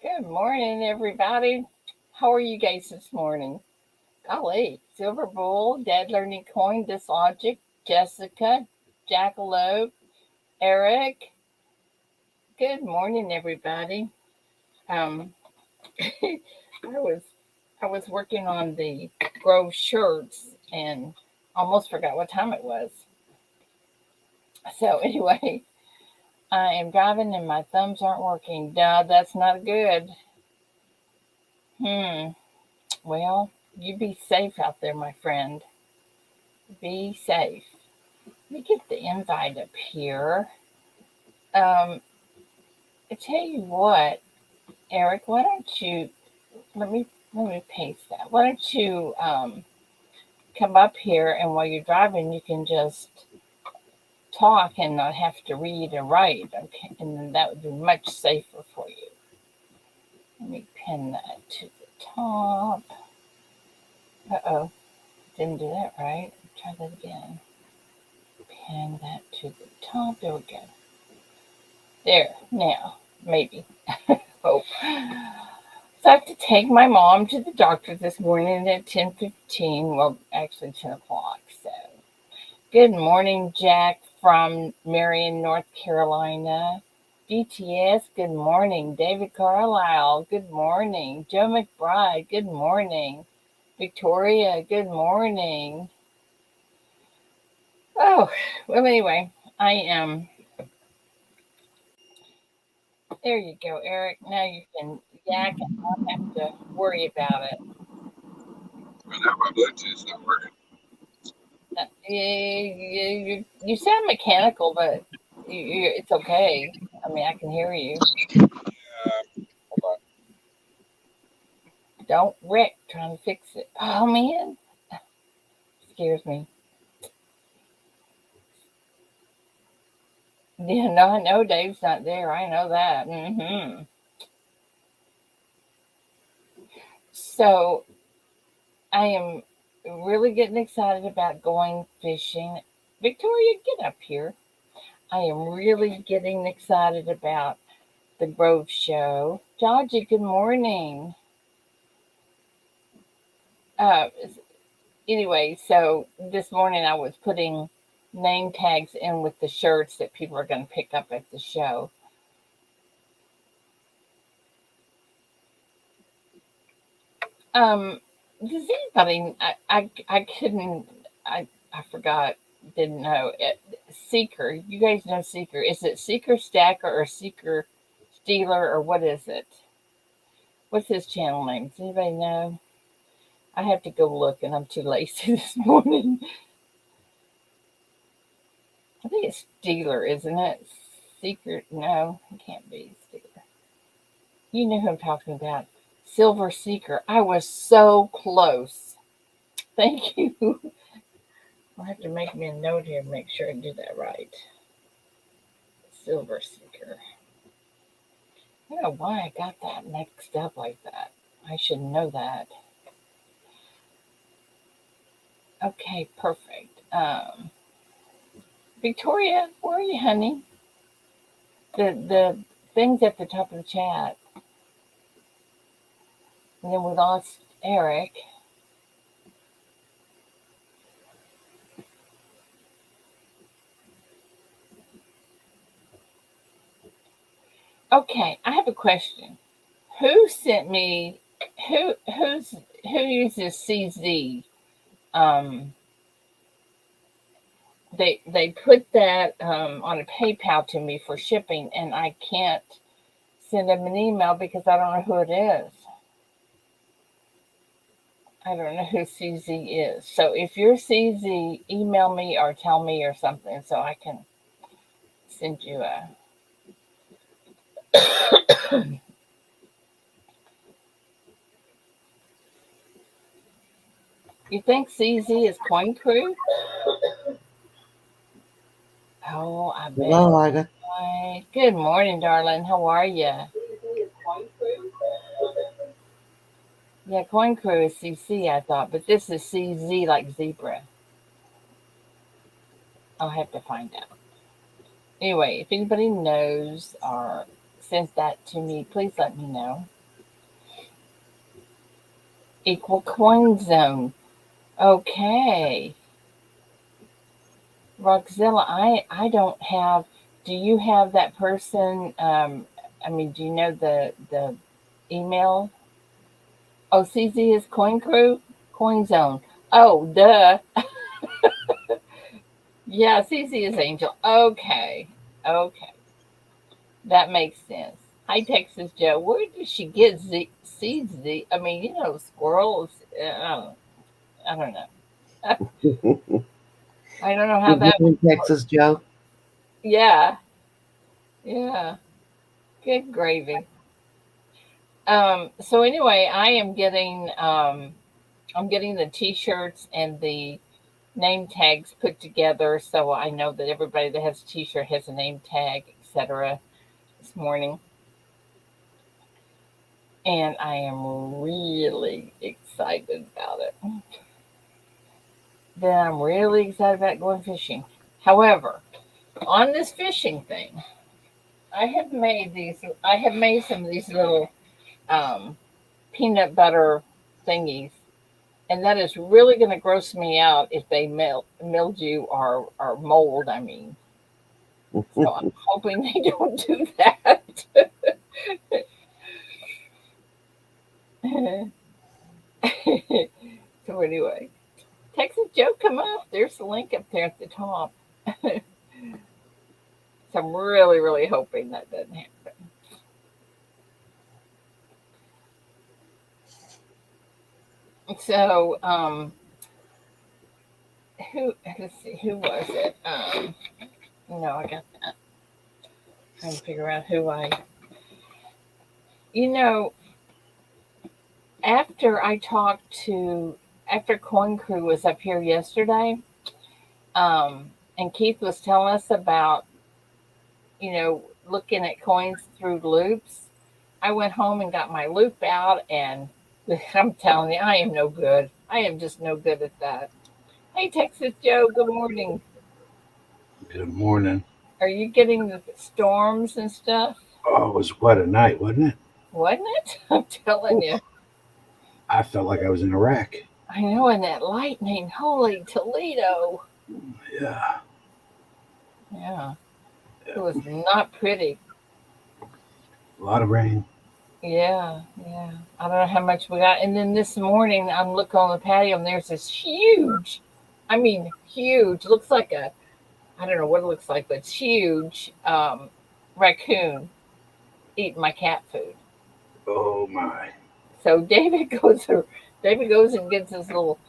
Good morning, everybody. How are you guys this morning? Golly, Silver Bull, Dead Learning Coin, Dislogic, Jessica, Jackalope, Eric. Good morning, everybody. Um, I was I was working on the Grove shirts and almost forgot what time it was. So anyway, I am driving and my thumbs aren't working. Duh, that's not good. Hmm. Well, you be safe out there, my friend. Be safe. Let me get the invite up here. Um, I tell you what, Eric, why don't you let me paste that. Why don't you come up here and while you're driving, you can just talk and not have to read and write. Okay, and then that would be much safer for you. Let me pin that to the top. Uh oh, didn't do that right. Try that again. Pin that to the top. There we go. There, now, maybe. Hope. So I have to take my mom to the doctor this morning at 10:15. Well, actually 10 o'clock. So, good morning, Jack from Marion, North Carolina. DTS, good morning. David Carlisle, good morning. Joe McBride, good morning. Victoria, good morning. Oh, well, anyway, I am. There you go, Eric. Now you can yak and not have to worry about it. Well, now my Bluetooth's not working. You sound mechanical, but it's okay. I mean, I can hear you. Hold on. Don't wreck trying to fix it. Oh, man. Scares me. Yeah, no, I know Dave's not there. I know that. So I am really getting excited about going fishing. Victoria, get up here. I am really getting excited about the Grove Show. Georgie, good morning. Uh, anyway, so this morning I was putting name tags in with the shirts that people are going to pick up at the show. Um, does anybody? I couldn't. I forgot. Didn't know. Seeker. You guys know Seeker. Is it Seeker Stacker or Seeker Stealer or what is it? What's his channel name? Does anybody know? I have to go look, and I'm too lazy this morning. I think it's Steeler, isn't it? Seeker? No, it can't be Steeler. You know who I'm talking about. Silver Seeker. I was so close. Thank you. I'll have to make me a note here to make sure I do that right. Silver Seeker. I don't know why I got that mixed up like that. I should know that. Okay, perfect. Victoria, where are you, honey? The things at the top of the chat. And then we lost Eric. Okay, I have a question. Who sent me? Who uses CZ? Um, they put that on a PayPal to me for shipping, and I can't send them an email because I don't know who it is. I don't know who CZ is. So if you're CZ, email me or tell me or something so I can send you a. You think CZ is Coin Crew? Oh, I bet. Hello, I got Right. Good morning, darling. How are you? Yeah, Coin Crew is CC, I thought, but this is CZ like zebra. I'll have to find out. Anyway, if anybody knows or sent that to me, please let me know. Equal coin zone. Okay. Roxzilla, I don't have. Do you have that person? I mean, do you know the email? Oh, CZ is Coin Crew, Coin Zone. Oh, duh. Yeah, CZ is Angel. Okay, okay, that makes sense. Hi, Texas Joe. Where did she get seeds? I mean, squirrels. I don't know. I don't know how Good that morning, would work. Texas Joe. Yeah, yeah. Good gravy. So anyway, I'm getting the t-shirts and the name tags put together so I know that everybody that has a t-shirt has a name tag, etc. this morning. And I am really excited about it. Then I'm really excited about going fishing. However, on this fishing thing, I have made some of these little um, peanut butter thingies, and that is really going to gross me out if they mildew or mold. I mean, so I'm hoping they don't do that. So anyway, Texas Joe, come up. There's the link up there at the top. So I'm really, really hoping that doesn't happen. So who? Let's see, who was it? No, I got that. Trying to figure out who I. You know, after I talked to after Coin Crew was up here yesterday, and Keith was telling us about looking at coins through loops. I went home and got my loop out, and I'm telling you, I am no good. I am just no good at that. Hey, Texas Joe, good morning. Good morning. Are you getting the storms and stuff? Oh, it was what a night, wasn't it? Wasn't it? I'm telling Oof. you. I felt like I was in Iraq. I know, and that lightning, holy Toledo. Yeah. Yeah, it Yeah. was not pretty. A lot of rain. Yeah, yeah. I don't know how much we got. And then this morning, I'm looking on the patio, and there's this huge, I mean, huge, looks like I don't know what it looks like, but it's huge raccoon eating my cat food. Oh my. So David goes and gets this little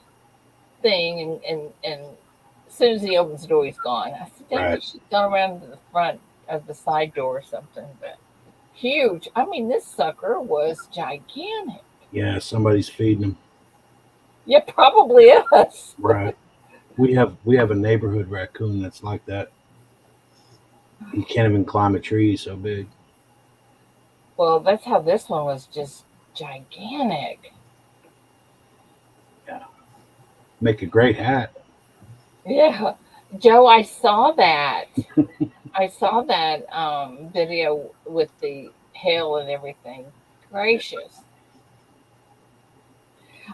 thing, and as soon as he opens the door, he's gone. I said, Right. David, she's gone around to the front of the side door or something, but huge. I mean, this sucker was gigantic. Yeah, somebody's feeding them. Yeah, probably us. Right. We have a neighborhood raccoon that's like that. He can't even climb a tree. So big. Well, that's how this one was, just gigantic. Yeah. Make a great hat. Yeah. Joe, I saw that. I saw that video with the hail and everything. Gracious.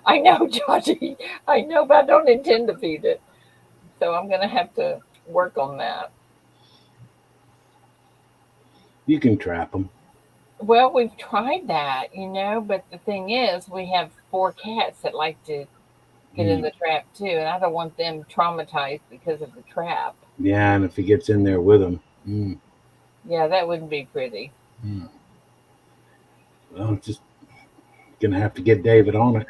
I know, Judgy. I know, but I don't intend to feed it. So I'm going to have to work on that. You can trap them. Well, we've tried that, but the thing is, we have four cats that like to get in Mm. the trap too, and I don't want them traumatized because of the trap. Yeah, and if he gets in there with them, Yeah, that wouldn't be pretty. mm. Well, just gonna have to get David on it.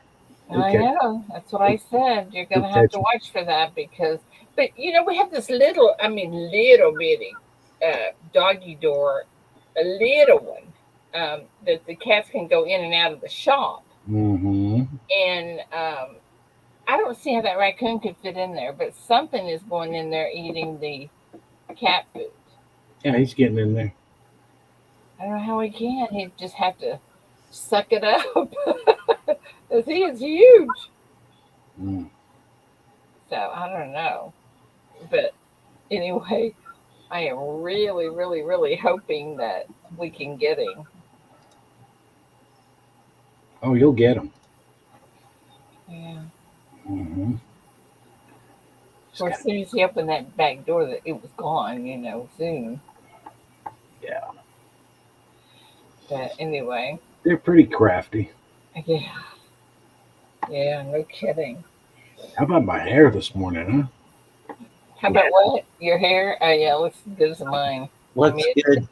He'll I catch. know. That's what I said. You're He'll going to have catch to him. watch for that but we have this little, I mean, little bitty doggy door, a little one that the cats can go in and out of the shop. Mm-hmm. And I don't see how that raccoon could fit in there, but something is going in there eating the cat food. Yeah, he's getting in there. I don't know how he can. He'd just have to suck it up. 'Cause he is huge. Mm. So I don't know. But anyway, I am really, really, really hoping that we can get him. Oh, you'll get them. Yeah. Mm-hmm. Of course, as soon as he opened that back door, that it was gone. Soon. Yeah, But anyway, they're pretty crafty. yeah, yeah, no kidding. How about my hair this morning, huh? How about what? Your hair? Oh yeah, it looks as good as mine. Looks good.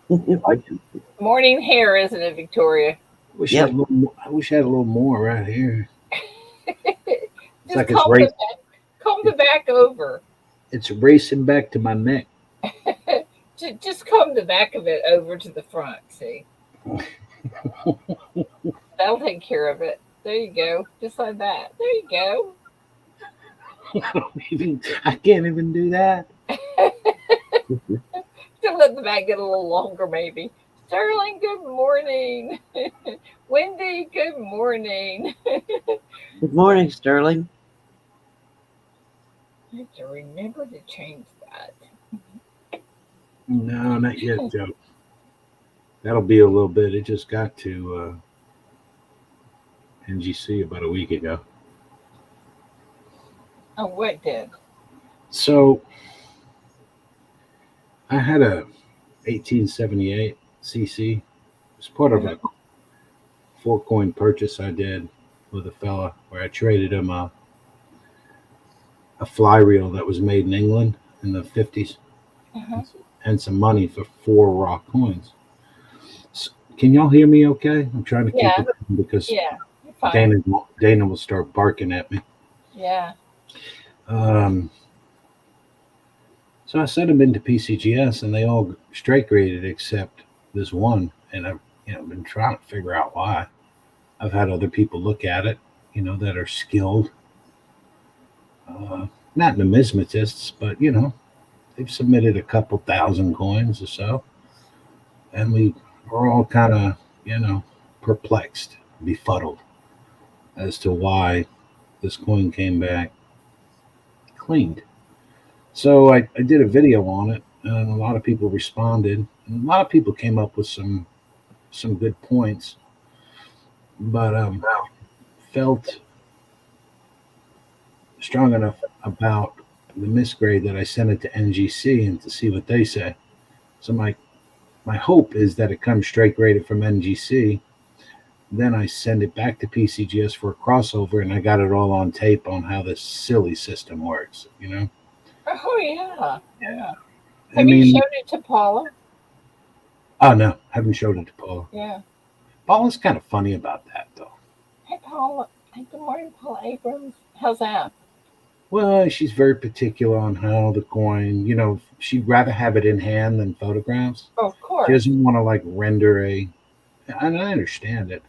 You like it? Morning hair, isn't it, Victoria? Wish I Yep. had a little. I wish I had a little more right here. It's Just like comb the back over. it's racing back to my neck. Just comb the back of it over to the front. See, that'll take care of it. There you go, just like that. There you go. I can't even do that. Just let the back get a little longer, maybe. Sterling, good morning. Wendy, good morning. Good morning, Sterling. I have to remember to change that. No, not yet, Joe. That'll be a little bit. It just got to NGC about a week ago. Oh, what did? So I had a 1878 CC. It's part of a 4-coin purchase I did with a fella where I traded him a fly reel that was made in England in the 50s Uh-huh. and some money for 4 raw coins. So, can y'all hear me okay? I'm trying to keep Yeah. it down because Yeah, you're fine. Dana will start barking at me. Yeah. So I sent them into PCGS and they all straight graded except this one. And I've been trying to figure out why. I've had other people look at it, that are skilled. Not numismatists, but they've submitted a couple thousand coins or so. And we were all kind of, perplexed, befuddled as to why this coin came back cleaned. So I did a video on it, and a lot of people responded. And a lot of people came up with some good points, but felt strong enough about the misgrade that I sent it to NGC and to see what they say. So my hope is that it comes straight graded from NGC. Then I send it back to PCGS for a crossover, and I got it all on tape on how this silly system works. Oh, yeah. Yeah. I Have you mean, showed it to Paula? oh no, I haven't showed it to Paula. Yeah. Paula's kind of funny about that, though. Hey, Paula. Hey, good morning, Paula Abrams. How's that? Well, she's very particular on how the coin, she'd rather have it in hand than photographs. Oh, of She course. doesn't want to render and I understand it.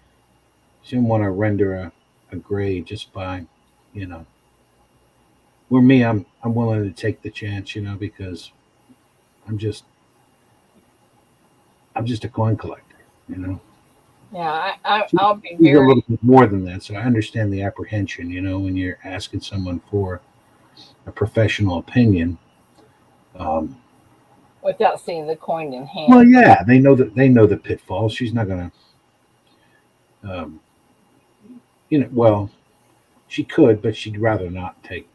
She didn't want to render a grade just by, where me, I'm willing to take the chance, because I'm just a coin collector. Yeah, I'll be She's a very, little bit more than that, so I understand the apprehension, when you're asking someone for a professional opinion. without seeing the coin in hand. Well, yeah, they know the pitfalls. She's not gonna, well, she could, but she'd rather not take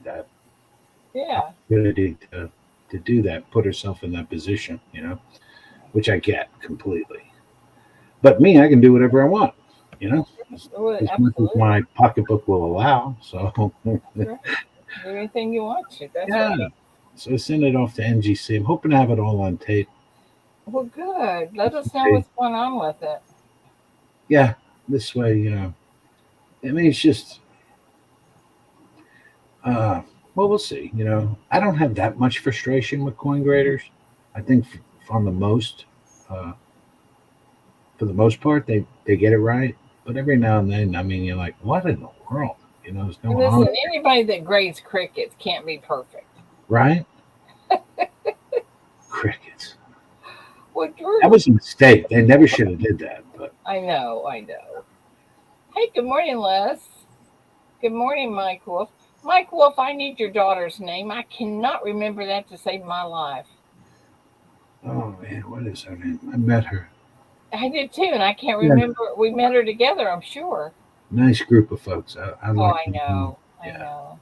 that Yeah. opportunity to do that, put herself in that position, which I get completely. But me, I can do whatever I want, Well, as much as absolutely. my pocketbook will allow. So Do anything you want to. That's yeah. right. So I send it off to NGC. I'm hoping to have it all on tape. Well, good. Let us know what's going on with it. Yeah, this way, I mean, it's just, well, we'll see. I don't have that much frustration with coin graders. I think on uh, for the most part, they get it right. But every now and then, I mean, you're like, what in the world, is going on? Listen, anybody that grades crickets can't be perfect. Right? Crickets. Well, Drew, That was a mistake. They never should have did that. But I know. Hey, good morning, Les. Good morning, Michael. Mike Wolf, I need your daughter's name. I cannot remember that to save my life. Oh man, what is her name? I met her. I did too, and I can't Yeah, remember. We met her together, I'm sure. nice group of folks. I Oh, like I them. know. I Yeah, know.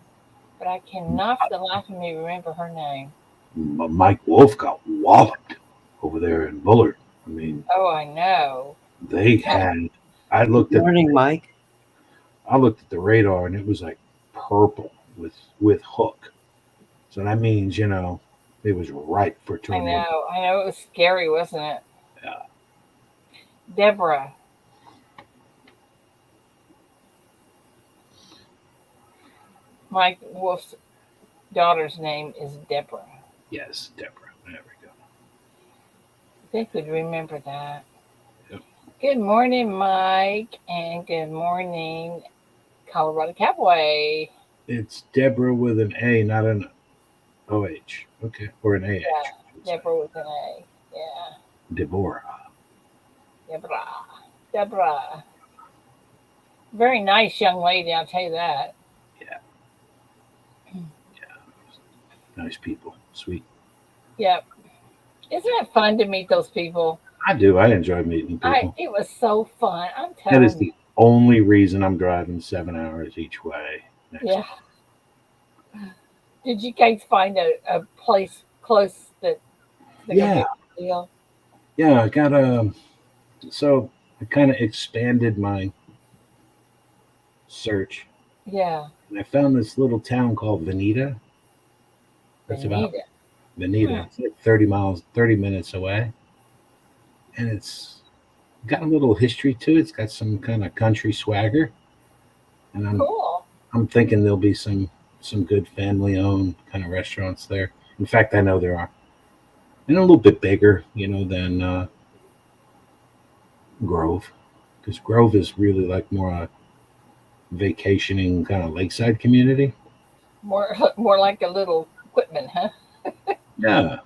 But I cannot for the life of me remember her name. Mike Wolf got walloped over there in Bullard. I mean, Oh, I know. they had. I Good looked at morning, Mike. I looked at the radar and it was like purple with hook. So that means it was ripe for I tornado. know. I know. It was scary, wasn't it? Yeah. Deborah. Mike Wolf's daughter's name is Deborah. Yes, Deborah. There we go. They could remember that. Yep. Good morning, Mike, and good morning, Colorado Cowboy. It's Deborah with an A, not an OH. Okay, or an AH. Yeah, I should say. Deborah with an A. Yeah, Deborah. Deborah. Deborah. Very nice young lady, I'll tell you that. Yeah, nice people, sweet. Yep. Isn't it fun to meet those people? I do. I enjoy meeting people. It was so fun. I'm That is telling you. the only reason I'm driving 7 hours each way. Next. Yeah. Did you guys find a place close that's like a Yeah, big deal? yeah. I got So I kind of expanded my search, Yeah. and I found this little town called Veneta. That's about Benita. Veneta. Hmm. It's like 30 miles, 30 minutes away, and it's got a little history to it. It's got some kind of country swagger, and Cool. I'm thinking there'll be some good family owned kind of restaurants there. In fact, I know there are, and a little bit bigger, than Grove, because Grove is really like more a vacationing kind of lakeside community. More more like a little equipment, huh? Yeah,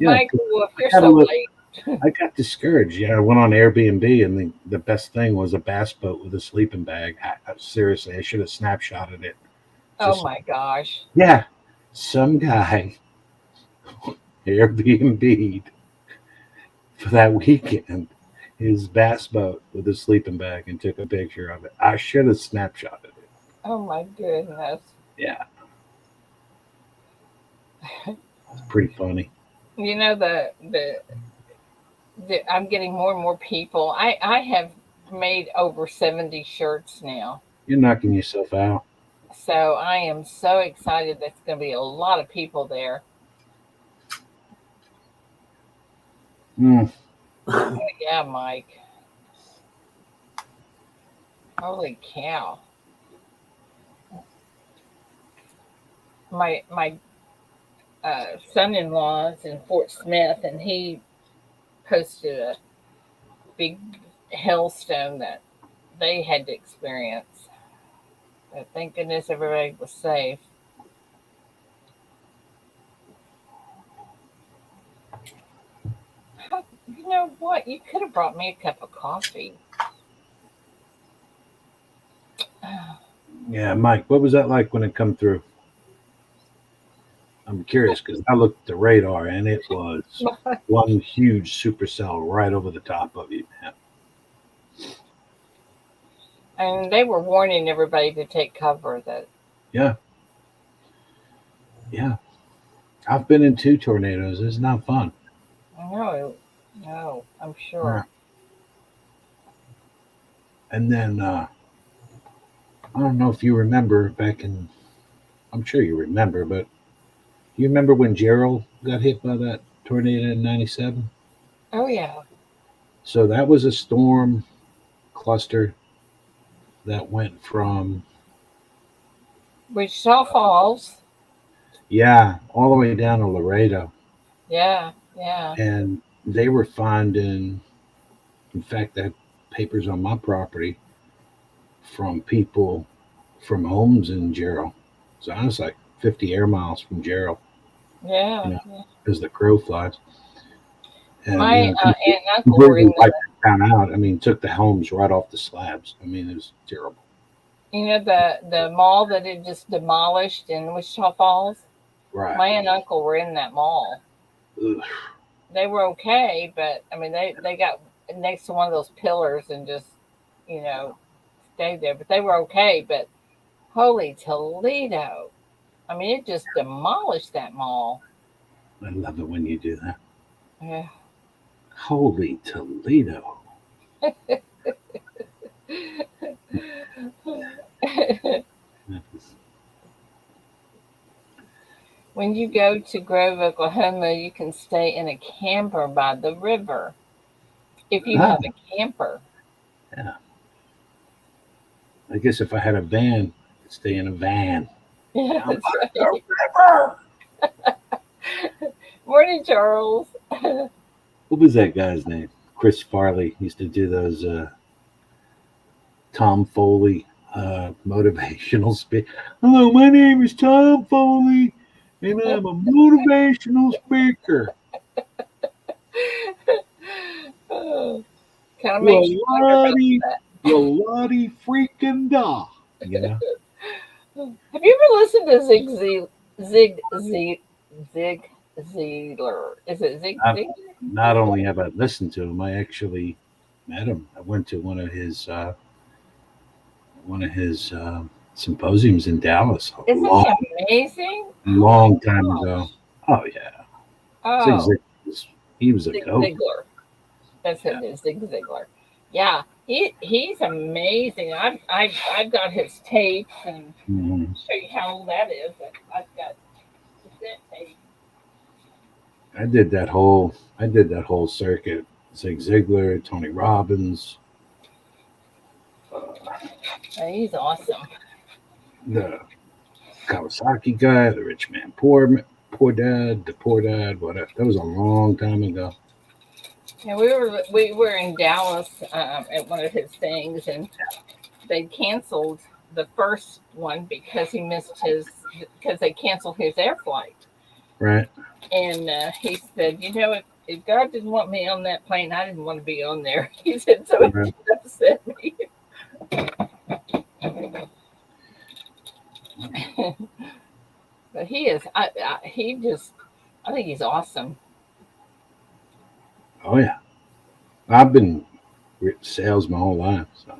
yeah. Michael, if I you're got a so little, late. I got discouraged. Yeah, I went on Airbnb, and the best thing was a bass boat with a sleeping bag. Seriously, I should have snapshotted it. Oh Just my gosh. yeah, some guy Airbnb'd for that weekend his bass boat with a sleeping bag and took a picture of it. I should have snapshotted it. Oh my goodness. Yeah, it's pretty funny. You know I'm getting more and more people. I have made over 70 shirts now. You're knocking yourself out. So I am so excited there's going to be a lot of people there. Mm, Yeah, Mike. Holy cow. My son-in-law is in Fort Smith, and he posted a big hailstone that they had to experience. But thank goodness everybody was safe. You know what? You could have brought me a cup of coffee. yeah, Mike, what was that like when it come through? I'm curious because I looked at the radar and it was one huge supercell right over the top of you, man. And they were warning everybody to take cover. That Yeah, yeah. I've been in two tornadoes. It's not fun. no, no, I'm Yeah. sure. And then I don't know if you remember back in. I'm sure you remember, but you remember when Gerald got hit by that tornado in '97? Oh yeah, So that was a storm cluster that went from Wichita Falls. yeah all the way down to Laredo, Yeah, yeah, and they were finding. In fact, I had papers on my property from people from homes in Gerald. So I was like 50 air miles from Gerald, you yeah. know, as the crow flies. And, My aunt and uncle were completely in wiped the the town out. I mean, took the homes right off the slabs. I mean, it was terrible. You know the mall that it just demolished in Wichita Falls. Right. My aunt and uncle were in that mall. Ugh. They were okay, but I mean they got next to one of those pillars and just you know stayed there. But they were okay. But holy Toledo! I mean it just demolished that mall. I love it when you do that. Yeah. Holy Toledo. That is- When you go to Grove, Oklahoma, you can stay in a camper by the river if you Ah, have a camper. yeah. I guess if I had a van, I'd stay in a van. Yeah, Down that's by right. the river. Morning, Charles. What was that guy's name? Chris Farley used to do those Tom Foley motivational speak. Hello, my name is Tom Foley, and I'm a motivational speaker. Oh, kind of makes you Well, wonder about Lottie, that. well, Lottie freaking da. You know, Have you ever listened to Zig Ziglar? Is it Zig I, Ziglar? not only have I listened to him, I actually met him. I went to one of his symposiums in Dallas a Isn't long, he amazing? Oh my long time ago. gosh. Oh yeah, Zig Oh, Zig was he was a Zig goat. Ziglar. That's who Yeah. it is, Zig Ziglar. Yeah, he's amazing. I've got his tapes and Mhm. show you how old that is. I've got cassette tape. I did that whole circuit. Zig Ziglar, Tony Robbins, uh, He's awesome. the Kawasaki guy, the rich man, poor dad, the poor dad. Whatever. That was a long time ago. Yeah, we were in Dallas at one of his things, and they canceled the first one because he missed his because they canceled his air flight. Right. And he said, if God didn't want me on that plane, I didn't want to be on there. He said, so it Right. just upset me. But he is, I think he's awesome. Oh yeah. I've been sales my whole life, so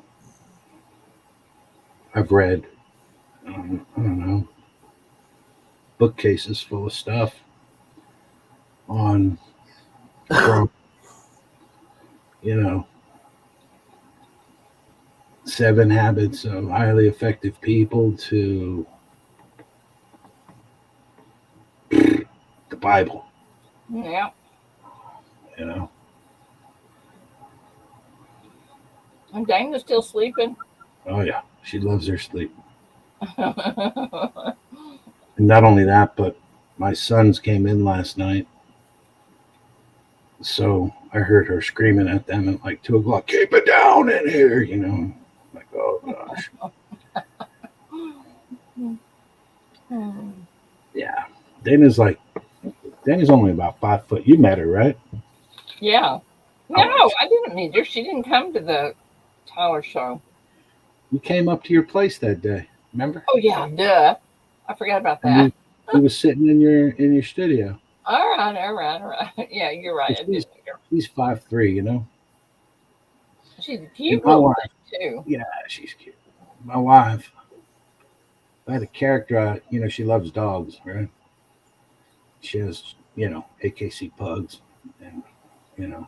I've read I don't know bookcases full of stuff on from you know 7 habits of highly effective people to the Bible. Yeah. You know. And Dana's still sleeping. Oh yeah. She loves her sleep. And not only that, but my sons came in last night, so I heard her screaming at them at like 2 o'clock. Keep it down in here, you know. Like, oh gosh, yeah. Dana's like, Dana's only about 5 foot. You met her, right? Yeah. No, Oh, I didn't meet her. She didn't come to the Tyler show. we came up to your place that day. Remember? Oh yeah, duh. I forgot about And that. we was sitting in your studio. All right, all right, all right. Yeah, you're right. And I she's did meet her. she's 5'3", you know. She's a And cute my little wife, thing too. yeah, she's cute. My wife, I had a character. She loves dogs, right? She has, AKC pugs, and you know,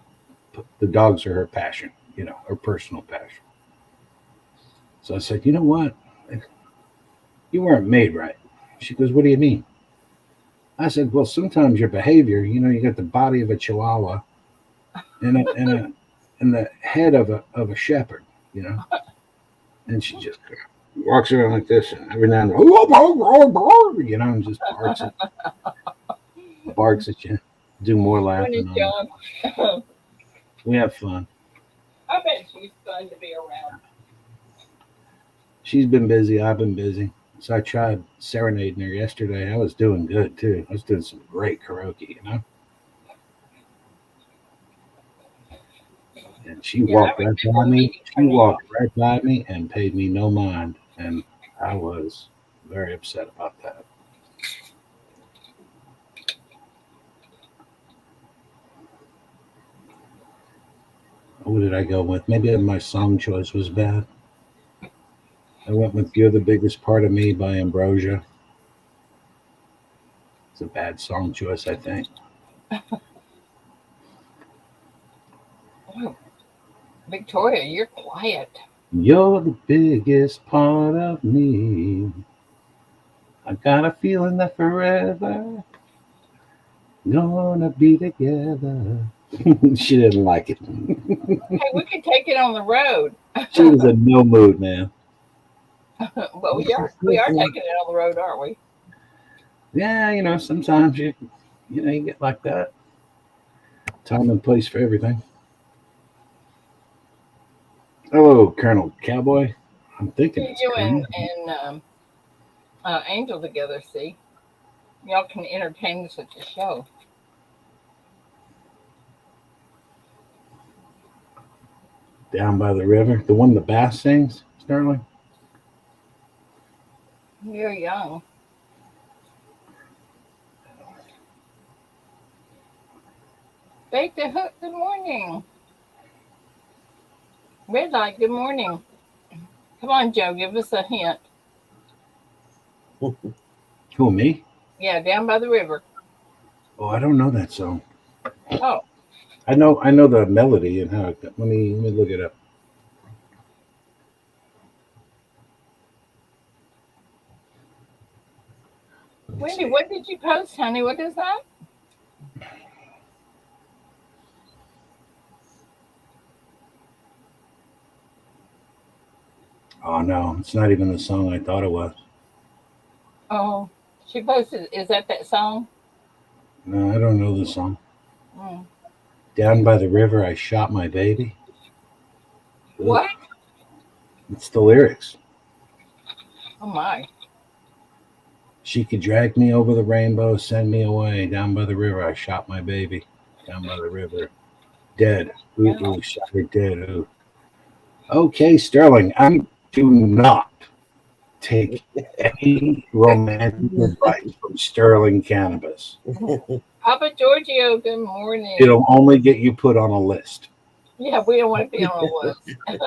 the dogs are her passion, her personal passion. So I said, you know what? You weren't made right. She goes, what do you mean? I said, well, sometimes your behavior, you got the body of a chihuahua and the head of a shepherd, you know. And she just walks around like this, and every now and then, and just barks at you. Do more Morning, laughing on her. John. We have fun. I bet she's fun to be around. She's been busy. I've been busy. So I tried serenading her yesterday. I was doing good too. I was doing some great karaoke. And she Yeah, I walked right by remember me. meeting her She now. walked right by me and paid me no mind. And I was very upset about that. Who did I go with? Maybe my song choice was bad. I went with You're the Biggest Part of Me by Ambrosia. It's a bad song choice, I think. Oh, Victoria, you're quiet. You're the biggest part of me. I got a feeling that forever gonna be together. She didn't like it. Hey, we could take it on the road. She was in no mood, man. Well, we are taking it on the road, aren't we? Yeah, sometimes you get like that. Time and place for everything. Hello, Colonel Cowboy. I'm thinking it's You Colonel. and Angel together. See, y'all can entertain such a show. Down by the river. The one the bass sings, Sterling. You're young. Bake the hook. Good morning. Red light. Good morning. Come on, Joe. Give us a hint. Who, me? Yeah, down by the river. Oh, I don't know that song. Oh, I know the melody and how. Let me look it up. Let's Wendy, see. what did you post, honey? What is that? Oh no, it's not even the song I thought it was. Oh, she posted. Is that song? No, I don't know the song. Mm. Down by the river, I shot my baby. Ugh, What? it's the lyrics. Oh my. She could drag me over the rainbow, send me away. Down by the river, I shot my baby. Down by the river, dead. Ooh, Yeah. ooh, shot her dead. Ooh. Okay, Sterling, I do not take any romantic advice from Sterling Cannabis. Papa Giorgio. Good morning. It'll only get you put on a list. Yeah, we don't want to be on the list.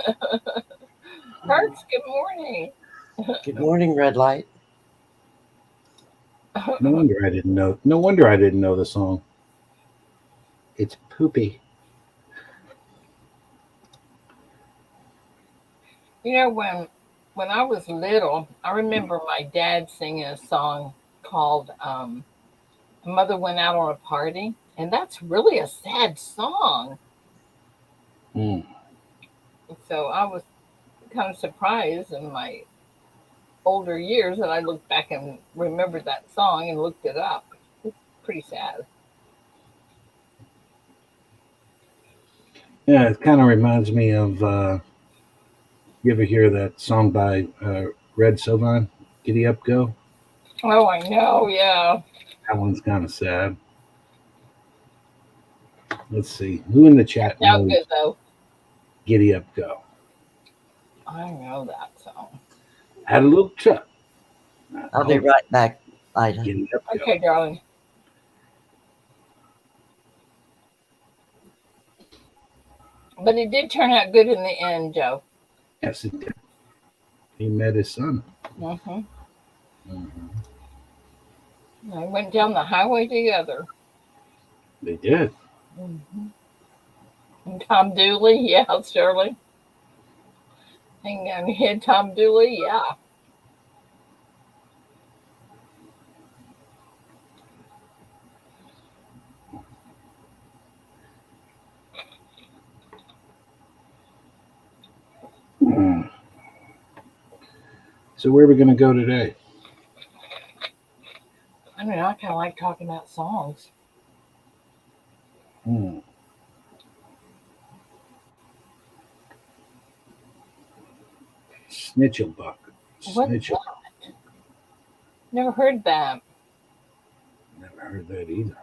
Perks. Good morning. Good morning, red light. No wonder I didn't know. No wonder I didn't know the song. It's poopy. You know, when I was little, I remember my dad singing a song called "Mother Went Out on a Party," and that's really a sad song. Mm. So I was kind of surprised in my older years that I looked back and remembered that song and looked it up. It's pretty sad. Yeah, it kind of reminds me of. You ever hear that song by Red Sylvan? Giddy Up Go. Oh, I know. Yeah. That one's kind of sad. Let's see. Who in the chat Sound knows good though. Giddy Up Go? I know that song. Had a little truck. I'll be Oh, right back, Ida. Giddy Up Go. Okay, darling. But it did turn out good in the end, Joe. Yes, it did. He met his son. Mm-hmm. Mhm. They went down the highway together. They did. Mm-hmm. And Tom Dooley, yeah, Shirley. And hit Tom Dooley, yeah. Mm. So where are we going to go today? I mean, I kind of like talking about songs. Hmm. Snitchelbuck. What's Snitchel. that? Never heard that. Never heard that either.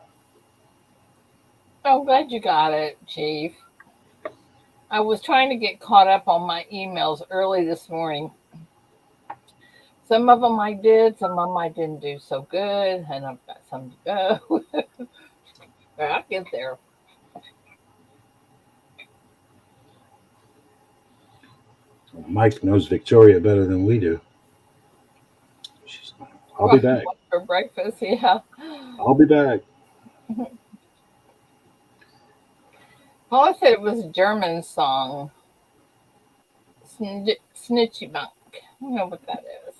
Oh, glad you got it, Chief. I was trying to get caught up on my emails early this morning. Some of them I did, some of them I didn't do so good, and I've got some to go. But I'll get there. Mike knows Victoria better than we do. I'll be back. What for breakfast? Yeah. I'll be back. Paula said it was a German song. Snitchy Bunk. I don't know what that is.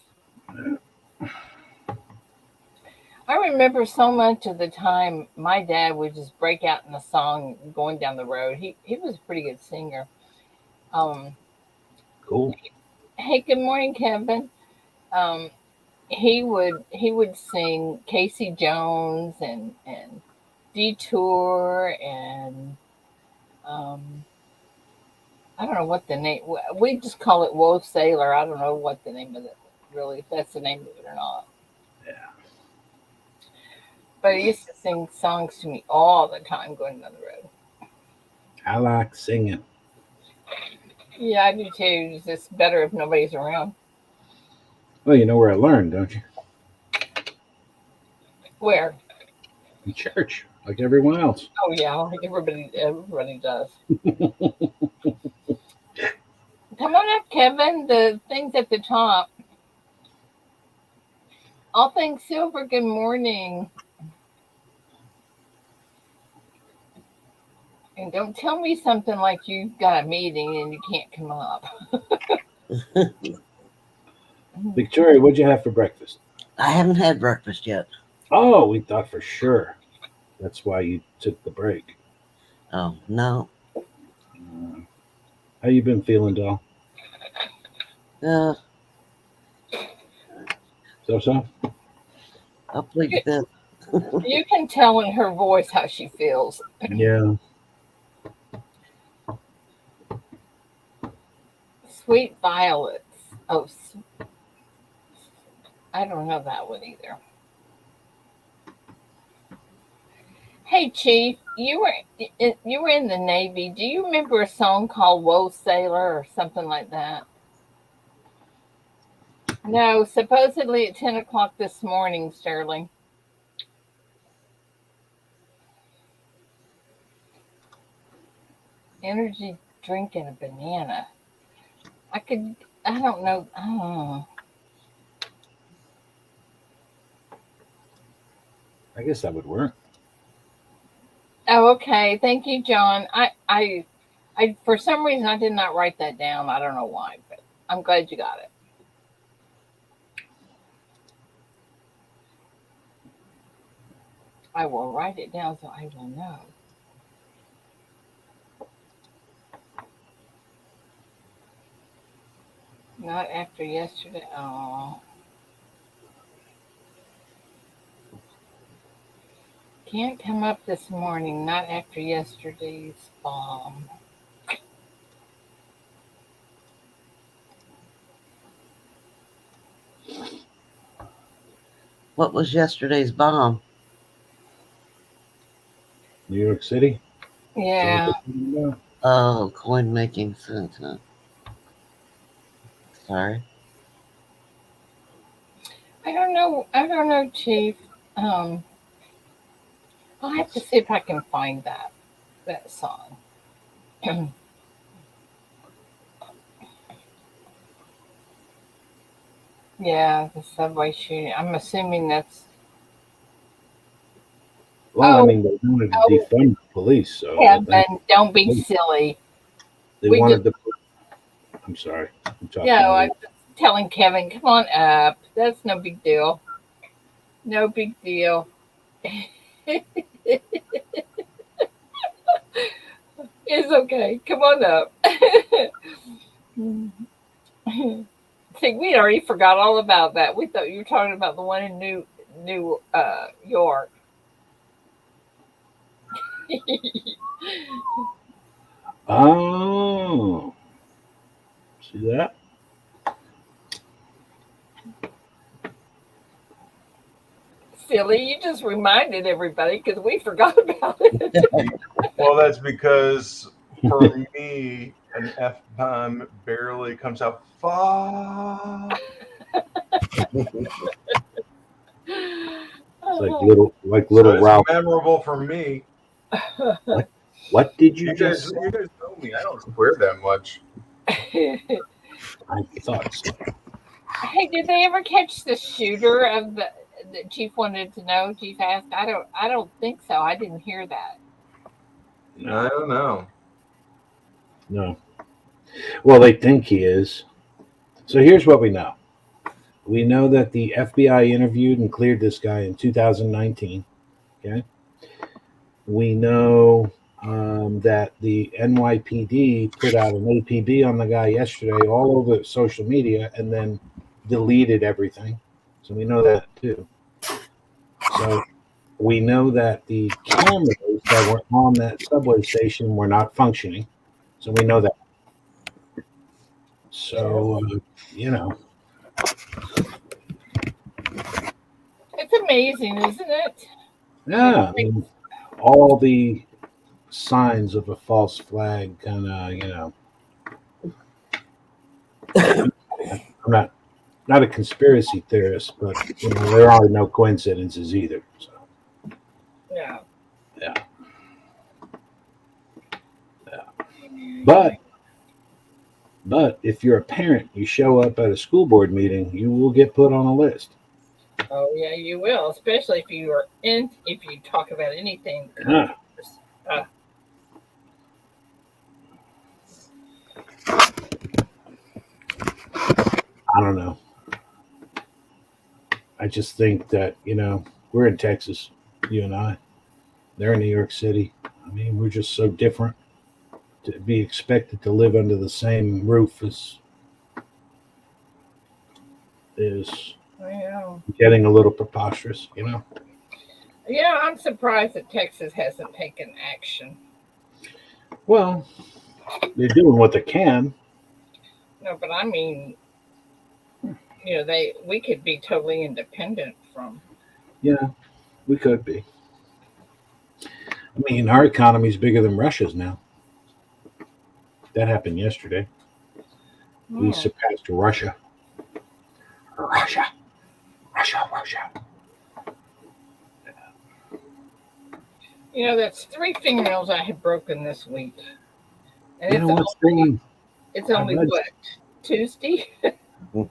I remember so much of the time my dad would just break out in a song going down the road. He was a pretty good singer. Um, Cool. hey, good morning, Kevin. Um, he would sing Casey Jones and Detour and um, I don't know what the name. We just call it Wolf Sailor. I don't know what the name of it really, if that's the name of it or not. Yeah. But he used to sing songs to me all the time going down the road. I like singing. Yeah, I do too. It's just better if nobody's around. Well, you know where I learned, don't you? Where? In church, like everyone else. Oh yeah, like everybody does. Come on up, Kevin. The thing's at the top. All things silver. Good morning. And don't tell me something like you've got a meeting and you can't come up. Victoria, what'd you have for breakfast? I haven't had breakfast yet. Oh, we thought for sure. That's why you took the break. Oh, no. How you been feeling, doll? Uh, So? I'll plead the fifth. You can tell in her voice how she feels. Yeah. Sweet violets. Oh, I don't know that one either. Hey, Chief, you were in the Navy. Do you remember a song called "Woe Sailor" or something like that? No, supposedly at 10 o'clock this morning, Sterling. Energy drink and a banana. I don't know. Oh. I guess that would work. Oh, okay. Thank you, John. I for some reason I did not write that down. I don't know why, but I'm glad you got it. I will write it down so I will know. Not after yesterday. Oh. Can't come up this morning. Not after yesterday's bomb. What was yesterday's bomb? New York City? Yeah. Oh, coin making sense, huh? Sorry. I don't know. I don't know, Chief. I'll have to see if I can find that song. Yeah, the subway shooting. I'm assuming that's. Well, I Oh, mean, they wanted to oh, defund the police, so I Kevin, think don't be silly. they We just. wanted to. I'm sorry. I'm talking Yeah, over I'm just telling Kevin, come on up. That's no big deal. No big deal. It's okay. Come on up. See, we already forgot all about that. We thought you were talking about the one in New York. Oh, see that? Silly, you just reminded everybody because we forgot about it. Well, that's because for me, an F bomb barely comes out. Fuck. It's like Oh. little So it's Ralph. memorable for me. What did you You just guys, say? you guys know me. I don't swear that much. I thought so. Hey, did they ever catch the shooter of the chief wanted to know? Chief asked. I don't think so. I didn't hear that. I don't know. No. Well, they think he is. So here's what we know. We know that the FBI interviewed and cleared this guy in 2019. Okay. We know that the NYPD put out an APB on the guy yesterday all over social media and then deleted everything. So we know that too. So we know that the cameras that were on that subway station were not functioning. So we know that. So, you know, It's amazing, isn't it? yeah, I mean, all the signs of a false flag kind of, I'm not a conspiracy theorist, but there are no coincidences either. So Yeah. yeah, but if you're a parent, you show up at a school board meeting, you will get put on a list. Oh yeah, you will, especially if you talk about anything Yeah. controversial. Uh, I don't know. I just think that we're in Texas, you and I. They're in New York City. I mean, we're just so different. To be expected to live under the same roof is yeah. getting a little preposterous. Yeah, I'm surprised that Texas hasn't taken action. Well, they're doing what they can. No, but I mean, we could be totally independent from. Yeah, we could be. I mean, our economy is bigger than Russia's now. That happened yesterday. We Hmm. surpassed Russia. Russia, Russia, Russia. That's 3 fingernails I had broken this week, and You know what's going? it's I only read. what, Tuesday. I Well,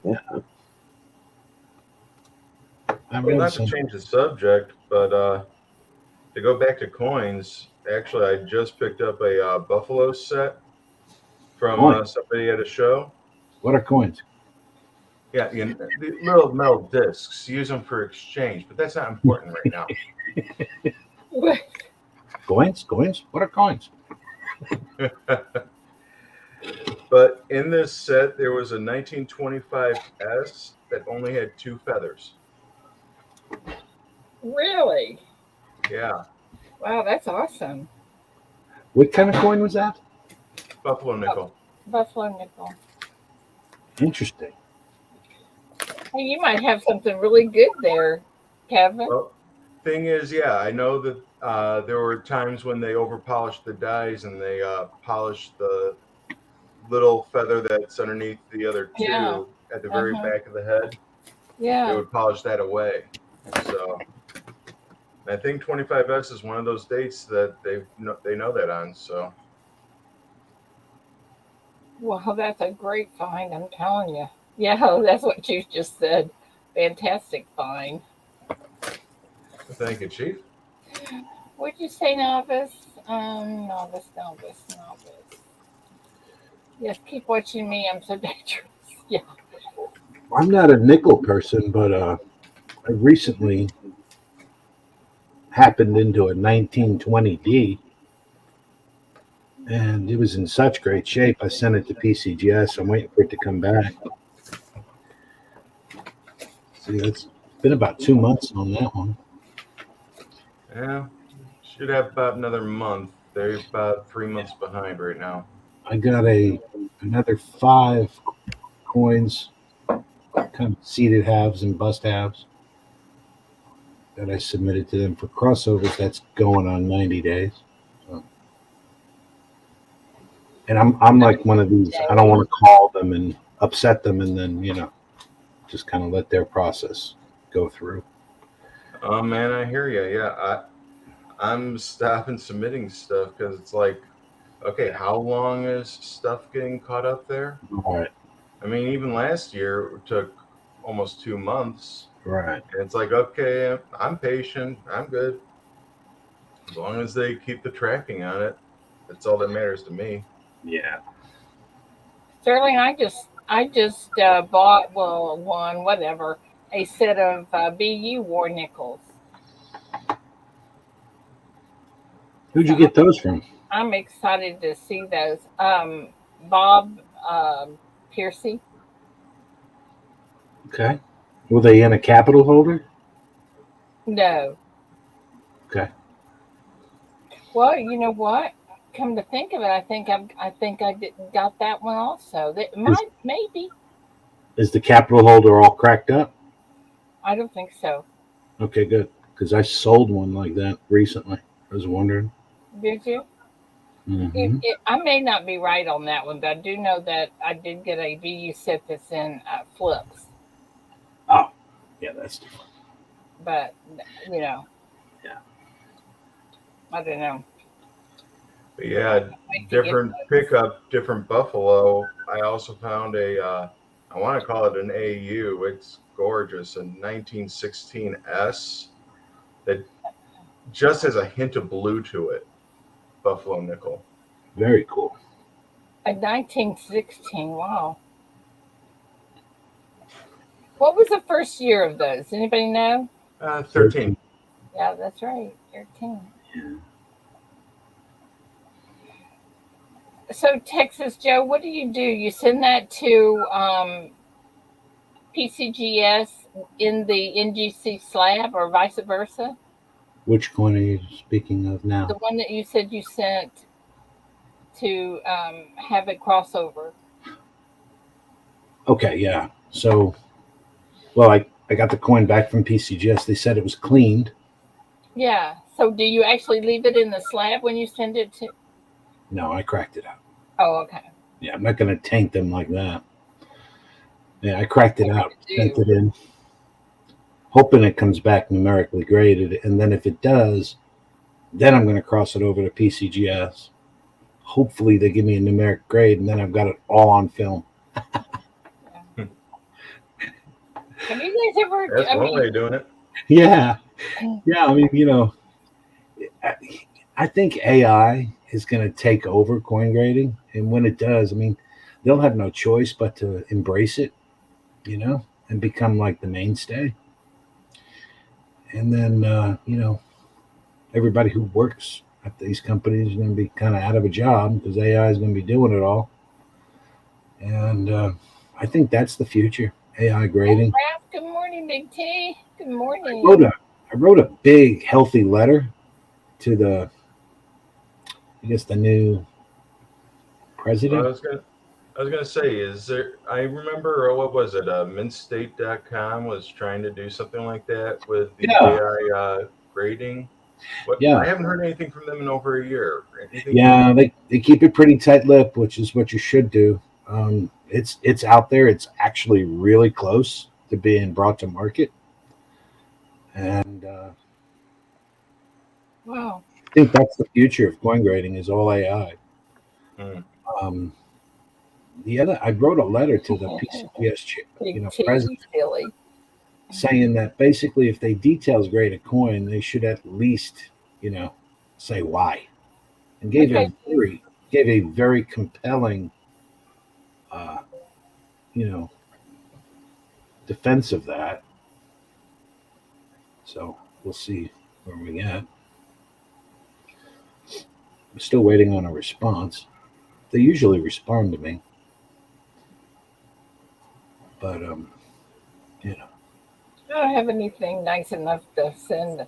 read not to some. change the subject, but to go back to coins, actually, I just picked up a Buffalo set from Coins. somebody at a show. What are coins? Yeah, the little metal discs. Use them for exchange, but that's not important right now. What? Coins? Coins? What are coins? But in this set, there was a 1925 S that only had 2 feathers. Really? Yeah, Wow, that's awesome. What kind of coin was that? Buffalo nickel. Buffalo nickel. Interesting. Hey, you might have something really good there, Kevin. Well, thing is, yeah, I know that there were times when they overpolished the dies and they polished the little feather that's underneath the other Yeah. 2 at the very Uh-huh. back of the head. They Yeah. would polish that away. So I think 25S is one of those dates that they know that on. So Well, that's a great find, I'm telling you. Yeah, that's what you just said. Fantastic find. thank you, Chief. Would you say novice? Novice. Yes, keep watching me. I'm so dangerous. Yeah. I'm not a nickel person, but I recently happened into a 1920D, and it was in such great shape. I sent it to PCGS. I'm waiting for it to come back. See, it's been about 2 months on that one. Yeah, should have about another month. They're about 3 months behind right now. I got another 5 coins, kind of seeded halves and bust halves, that I submitted to them for crossovers. That's going on 90 days. So. And I'm like one of these. I don't want to call them and upset them, and then just kind of let their process go through. Oh man, I hear you. Yeah, I'm stopping submitting stuff because it's like, okay, how long is stuff getting caught up there? Right, I mean, even last year it took almost 2 months. right. And it's like, okay, I'm patient. I'm good. As long as they keep the tracking on it, that's all that matters to me. Yeah. Sterling, I just bought whatever a set of BU war nickels. Who'd you So get those from? I'm excited to see those. Bob Piercy. Okay. Were they in a capital holder? No. Okay. Well, you know what? Come to think of it, I think I got that one also. That Is might maybe. is the capital holder all cracked up? I don't think so. Okay, good. Because I sold one like that recently. I was wondering. Did you? Hmm. I may not be right on that one, but I do know that I did get a BU set that's in flips. Oh, yeah, that's different. But you know, Yeah. I don't know. But yeah, Wait to get different pickup, different Buffalo. I also found I want to call it an AU. It's gorgeous, a 1916 S that just has a hint of blue to it. Buffalo nickel. Very cool. a 1916. Wow. What was the first year of those? Anybody know? 13. Yeah, that's right. 13. Yeah. So Texas Joe, what do? You send that to PCGS in the NGC slab or vice versa? Which coin are you speaking of The now? one that you said you sent to have it crossover. Okay, yeah. So, well, I got the coin back from PCGS. They said it was cleaned. Yeah. So do you actually leave it in the slab when you send it to? No, I cracked it out. Oh, okay. Yeah, I'm not going to taint them like that. Yeah, I cracked it out, sent Do. it in, hoping it comes back numerically graded. And then if it does, then I'm going to cross it over to PCGS. Hopefully, they give me a numeric grade, and then I've got it all on film. Yeah. Have you guys ever? That's I one mean, way of doing it. Yeah, yeah. I mean, I, I think AI is going to take over coin grading, and when it does, I mean, they'll have no choice but to embrace it, and become like the mainstay. And then, everybody who works at these companies is going to be kind of out of a job because AI is going to be doing it all. And I think that's the future. AI hey, grading. Ralph. Good morning, Big T. Good I wrote morning. a I wrote a big healthy letter to I guess the new Well, president. I was gonna say, is there? I remember what was it? Mintstate.com was trying to do something like that with the Yeah, AI grading. What? yeah, I haven't heard anything from them in over a year. Anything new? yeah. They keep it pretty tight lipped, which is what you should do. It's out there. It's actually really close to being brought to market, and Wow. I think that's the future of coin grading is all AI. Hmm. Um, I wrote a letter to the PCGS, Big president, T. Silly. saying that basically if they details grade a coin, they should at least, say why, and Okay. gave a very compelling, uh, you know, defense of that. So we'll see where we get. I'm still waiting on a response. They usually respond to me, but you know, I don't have anything nice enough to send.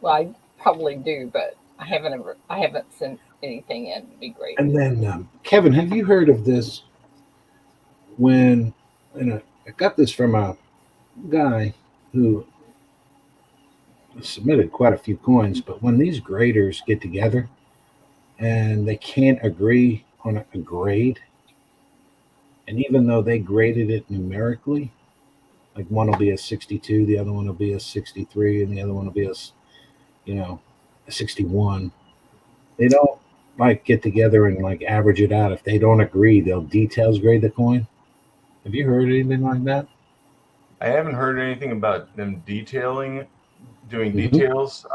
Well, I probably do, but I haven't sent anything in to be and graded. then Kevin, have you heard of this? When I got this from a guy who submitted quite a few coins, but when these graders get together and they can't agree on a grade, and even though they graded it numerically, Like one will be a 62, the other one will be a 63, and the other one will be a 61. They don't like get together and like average it out. If they don't agree, they'll details grade the coin. Have you heard anything like that? I haven't heard anything about them doing Mhm. details.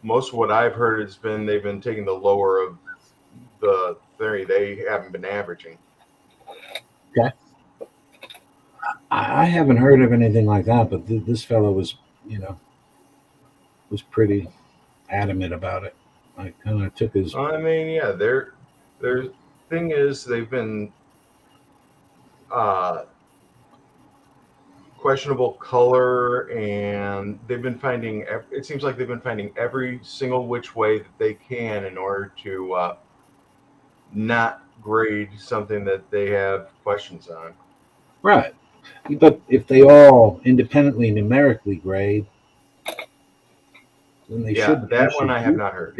Most of what I've heard has been they've been taking the lower of the theory. They haven't been averaging. Okay. I haven't heard of anything like that, but this fellow was, was pretty adamant about it. I kind of took his. I mean, yeah, their thing is they've been questionable color, and they've been finding. It seems like they've been finding every single which way that they can in order to not grade something that they have questions on. Right. But if they all independently numerically grade, then they Yeah, shouldn't that issue. one I have not heard.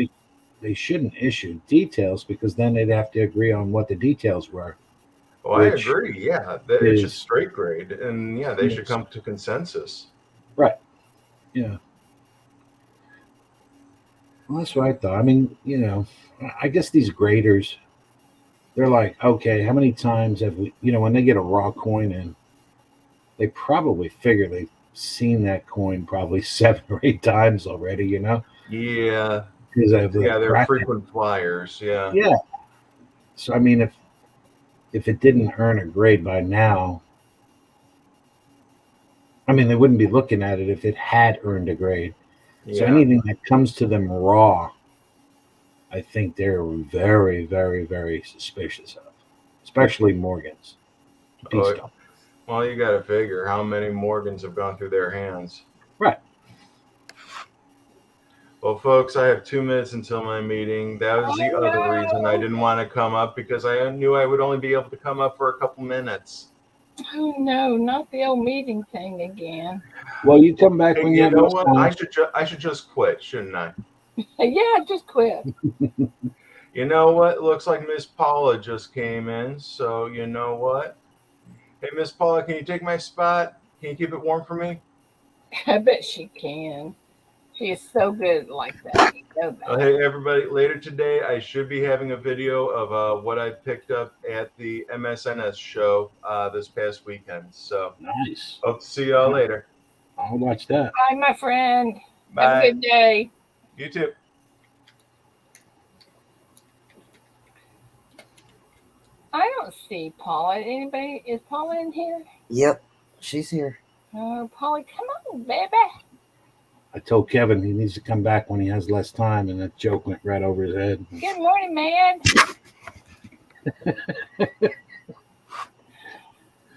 They shouldn't issue details because then they'd have to agree on what the details were. Oh, I which agree. Yeah, it should is straight grade, and yeah, they should come to consensus. right. Yeah. Well, that's what I thought. I mean, I guess these graders, they're like, okay, how many times have we, when they get a raw coin in, they probably figure they've seen that coin probably 7 or 8 times already, Yeah, because I have the yeah, they're bracket. frequent flyers. Yeah. Yeah. So I mean, if it didn't earn a grade by now, I mean, they wouldn't be looking at it if it had earned a grade. So Yeah. anything that comes to them raw, I think they're very, very, very suspicious of, especially Morgans. Oh, well, you got to figure how many Morgans have gone through their hands. Right. Well, folks, I have 2 minutes until my meeting. That was the other reason I didn't want to come up, because I knew I would only be able to come up for a couple minutes. Oh no, not the old meeting thing again. Well, you come back when you have know less what? time. I should just quit, shouldn't I? Yeah, just quit. You know what? Looks like Miss Paula just came in. So you know what? Hey, Miss Paula, can you take my spot? Can you keep it warm for me? I bet she can. She is so good like that. You know that. Hey, everybody, later today, I should be having a video of what I picked up at the MSNS show this past weekend. So Nice. hope to see y'all later. I'll watch that. Bye, my friend. Bye. Have a good day. You too. I don't see Paula. Anybody? Is Paula in here? Yep, she's here. Oh, Paula, come on, baby. I told Kevin he needs to come back when he has less time, and that joke went right over his head. Good morning, man.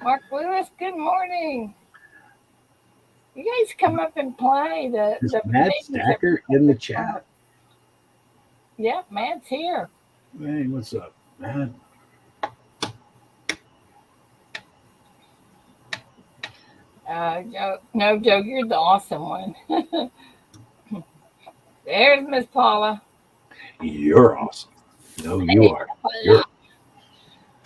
Mark Lewis, good morning. You guys come up and play. Is The Matt meetings Stacker in the chat? Yeah, Matt's here. Hey, what's up, Matt? Joe, you're the awesome one. There's Miss Paula. You're awesome. No, you are. You're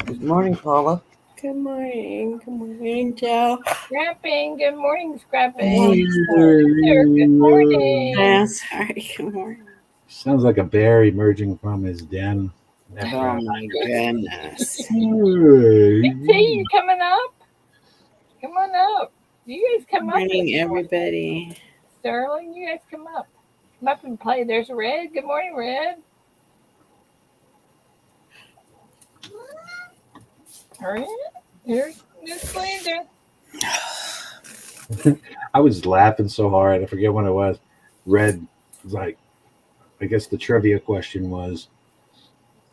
Good morning, Paula. Good morning. Good morning, Joe. Scrapping. Good morning, Scrapping. Hey, Good morning. Yeah, sorry. Good morning. Sounds like a bear emerging from his den. Oh my goodness. Hey. Big T, you coming up? Come on up. You guys come Good up. morning, everybody. Sterling, you guys come up. Come up and play. There's Red. Good morning, Red. Red. Here's Miss Linda. I was laughing so hard. I forget when it was. Red was like, I guess the trivia question was,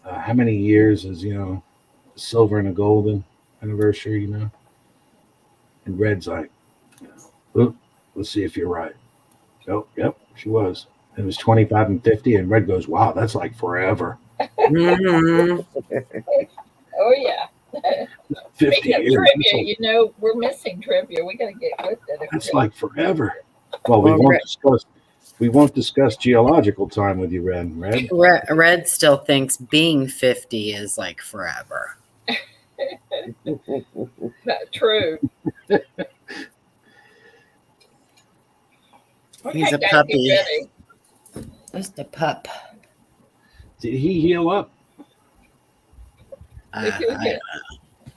how many years is, silver and a golden anniversary, And Red's like, "Look, let's see if you're right." Oh, yep, she was. It was 25 and 50, and Red goes, "Wow, that's like forever." Mhm. Oh, yeah. 50 Speaking of years. trivia, we're missing trivia. We got to get with it. That's like forever. Well, we won't discuss geological time with you, Red. Red still thinks being 50 is like forever. True. Okay, He's a guys, puppy. get ready. Just a pup. Did he heal up?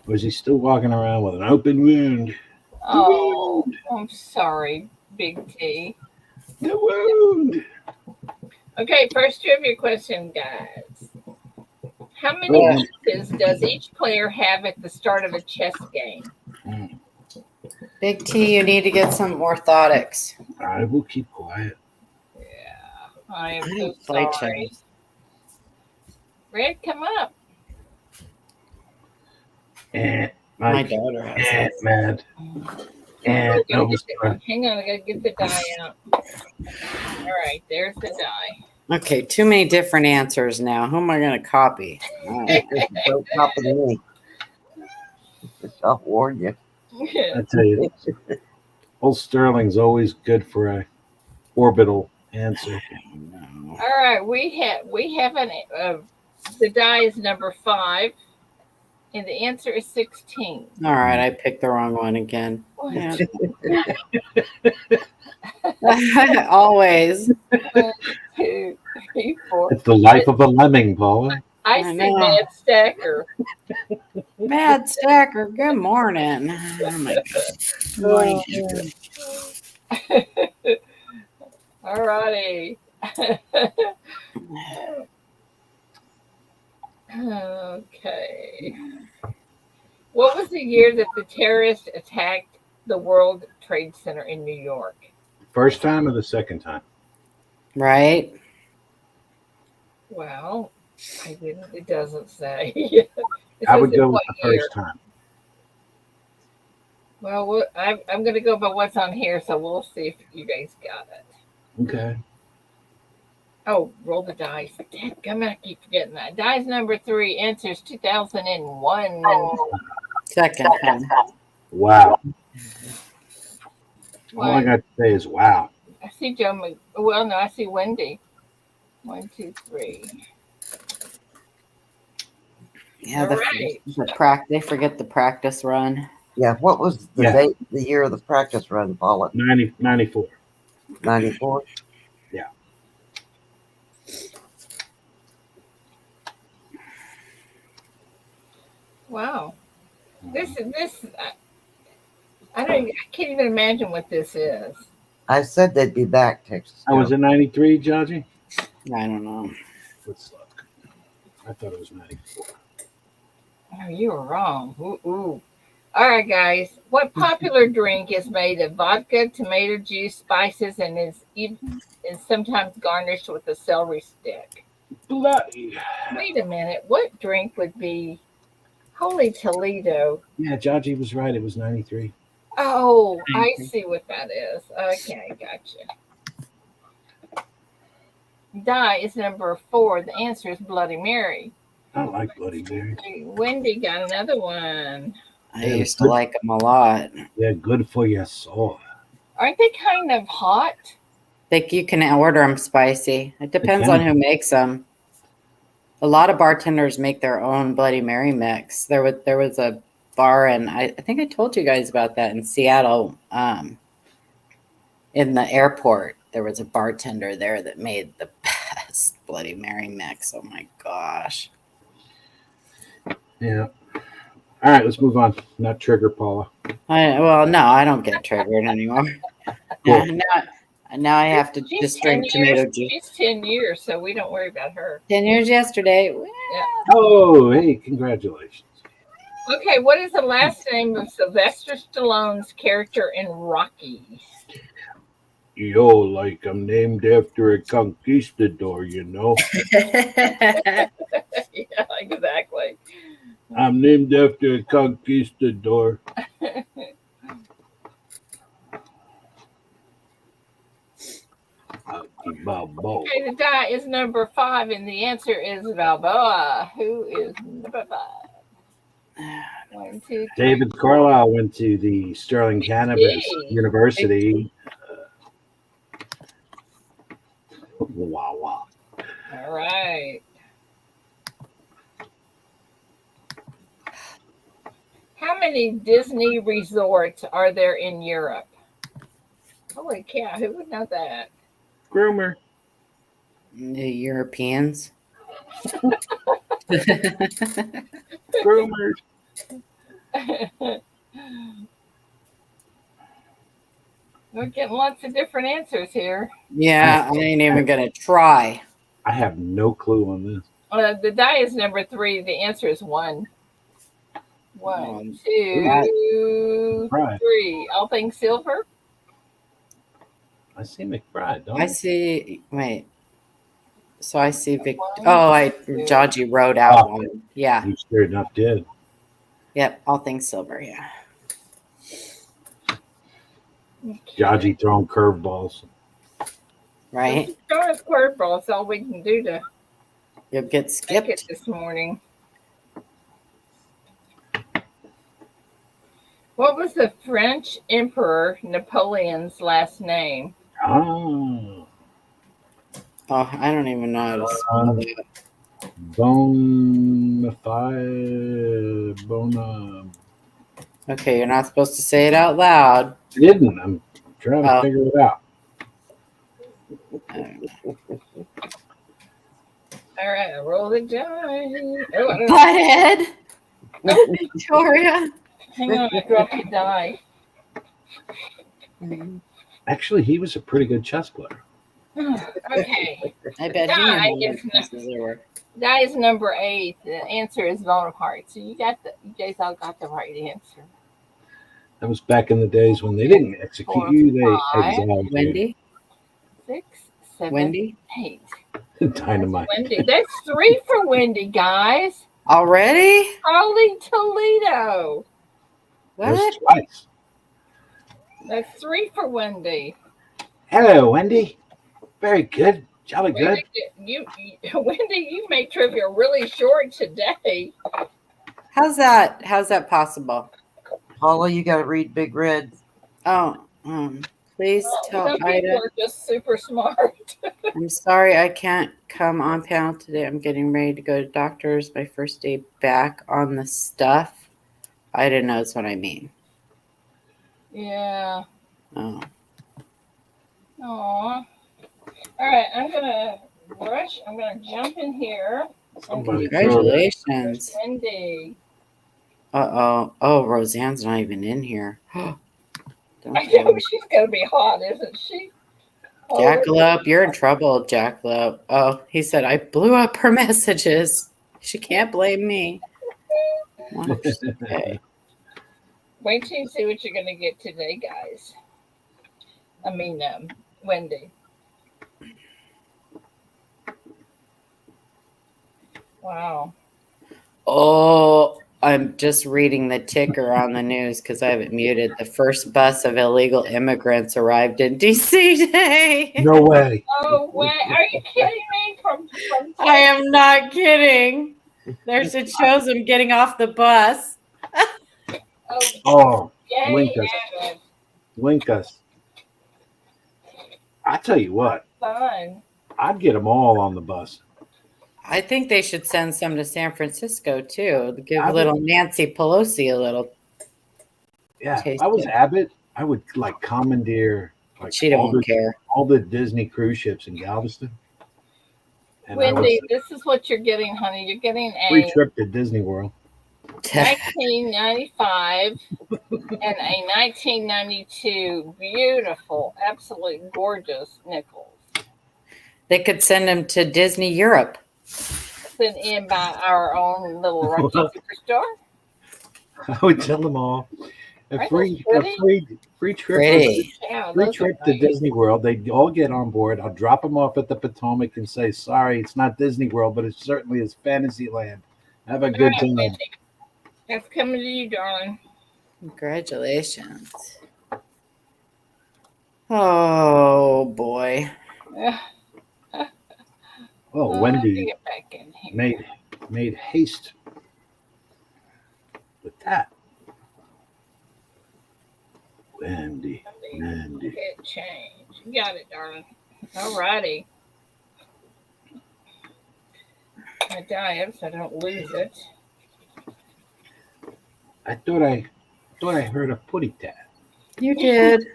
Or is he still walking around with an open wound? Oh, I'm sorry, Big T. The wound. Okay, first trivia question, guys. How many pieces does each player have at the start of a chess game? Big T, you need to get some orthotics. I will keep quiet. Yeah, I am I so don't play sorry. chess. Red, come up. My daughter has it. Mad. Hang on, I gotta get the die out. All right, there's the die. Okay, too many different answers now. Who am I going to copy? Don't copy me. I'll warn you. I tell you, old Sterling's always good for a orbital answer. No. All right, we have an the die is number 5, and the answer is 16. All right, I picked the wrong one again. Yeah. Always. 1, 2, 3, 4. It's the life of a lemming, Paula. I see Mad Stacker. Mad Stacker, good morning. Oh my God. All righty. Okay. What was the year that the terrorists attacked the World Trade Center in New York? First time or the second time? Right? Well, it doesn't say. I would go with the first time. Well, I'm going to go by what's on here, so we'll see if you guys got it. Okay. Oh, roll the dice. Dadgummit, I keep forgetting that. Dice number 3 answers 2001. Second time. Wow. All I got to say is wow. I see Joe. Well, no, I see Wendy. 1, 2, 3. Yeah, Right. They forget the practice run. Yeah, what was the date, the year of the practice run, Paula? 94. 94? Yeah. Wow. This. I can't even imagine what this is. I said they'd be back, Texas. I was in 93, Judgy? I don't know. Let's look. I thought it was 94. Oh, you were wrong. Ooh. All right, guys. What popular drink is made of vodka, tomato juice, spices, and is sometimes garnished with a celery stick? Bloody. Wait a minute. What drink would be Holy Toledo? Yeah, Judgy was right. It was 93. Oh, I see what that is. Okay, gotcha. Die is number 4. The answer is Bloody Mary. I like Bloody Mary. Wendy got another one. I used to like them a lot. Yeah, good for your soul. Aren't they kind of hot? You can order them spicy. It depends on who makes them. A lot of bartenders make their own Bloody Mary mix. There was a bar, and I think I told you guys about that in Seattle. In the airport, there was a bartender there that made the best Bloody Mary mix. Oh my gosh. Yeah. All right, let's move on. Not trigger, Paula. No, I don't get triggered anymore. Cool. Now I have to just drink tomato juice. She's 10 years, so we don't worry about her. 10 years yesterday. Yeah. Oh, hey, congratulations. Okay, what is the last name of Sylvester Stallone's character in Rocky? Yo, like I'm named after a conquistador, you know? Yeah, exactly. I'm named after a conquistador. Okay, the die is number 5, and the answer is Balboa. Who is number 5? 1, 2, 3. David Carlisle went to the Sterling Cannabis University. Wow. All right. How many Disney resorts are there in Europe? Holy cow, who would know that? Groomer. The Europeans. Groomers. We're getting lots of different answers here. Yeah, I ain't even gonna try. I have no clue on this. The die is number 3. The answer is 1. 1, 2, Right. 3. All things silver. I see McBride, don't I see. Wait. So I see Vic. One, Oh, two. Jaji wrote out Oh. one. Yeah. You sure enough did. Yep. All things silver. Yeah. Jaji throwing curveballs. Right. Throwing us curveball. That's all we can do to You'll get make it skipped. this morning. What was the French Emperor Napoleon's last name? Oh. Oh, I don't even know how to spell that. Bona. Okay, you're not supposed to say it out loud. Didn't. I'm trying to figure it out. All right, roll the die. Oh, I don't know. Butthead. Oh, Victoria. Hang on, I dropped the die. Actually, he was a pretty good chess player. Okay, I bet he knew how many pieces there were. die is number 8. The answer is Bonaparte. So you guys all got the right answer. That was back in the days when they didn't execute you; they exiled Wendy. 6, 7, Wendy. 8. you. Dynamite. Wendy. That's 3 for Wendy, guys. Already? Holy Toledo. There's What? twice. That's 3 for Wendy. Hello, Wendy. Very good. Jolly good. Wendy, you made trivia really short today. How's that possible? Paula, you got to read Big Red. Oh, please tell Some people Ida. are just super smart. I'm sorry I can't come on panel today. I'm getting ready to go to doctor's. My first day back on the stuff. Ida knows what I mean. Yeah. Oh. Aw. All right, I'm gonna rush. I'm gonna jump in here. Somebody Congratulations. Wendy. Oh, Roseanne's not even in here. I know she's gonna be hot, isn't she? Jackalope, you're in trouble, Jackalope. Oh, he said I blew up her messages. She can't blame me. Okay. Wait till you see what you're gonna get today, guys. I mean, Wendy. Wow. Oh, I'm just reading the ticker on the news because I have it muted. The first bus of illegal immigrants arrived in D.C. today. No way. Oh, wait. Are you kidding me? From I am not kidding. It shows them getting off the bus. Oh, yay, wink us. Evan. Wink us. I tell you what, Fun. I'd get them all on the bus. I think they should send some to San Francisco too. To give I would- little Nancy Pelosi a little. Yeah, if Taste I was it. Abbott, I would like commandeer like She don't care. all the Disney cruise ships in Galveston. And I would Wendy, say, this is what you're getting, honey. You're getting free a trip to Disney World. 1995 and a 1992 beautiful, absolutely gorgeous nickels. They could send them to Disney Europe. Sent in by our own little Rocky Superstore. I would tell them all a Aren't free those free trip. Pretty. Yeah, Free those are trip to nice. Disney World. They all get on board. I'll drop them off at the Potomac and say, "Sorry, it's not Disney World, but it certainly is Fantasyland. Have a good time." Wendy. That's coming to you, darling. Congratulations. Oh boy. Oh, Let me Wendy get back in here. made haste with that. Wendy. Hit change. You got it, darling. All righty. I die up so I don't lose it. I thought I thought I heard a putty tat. You did.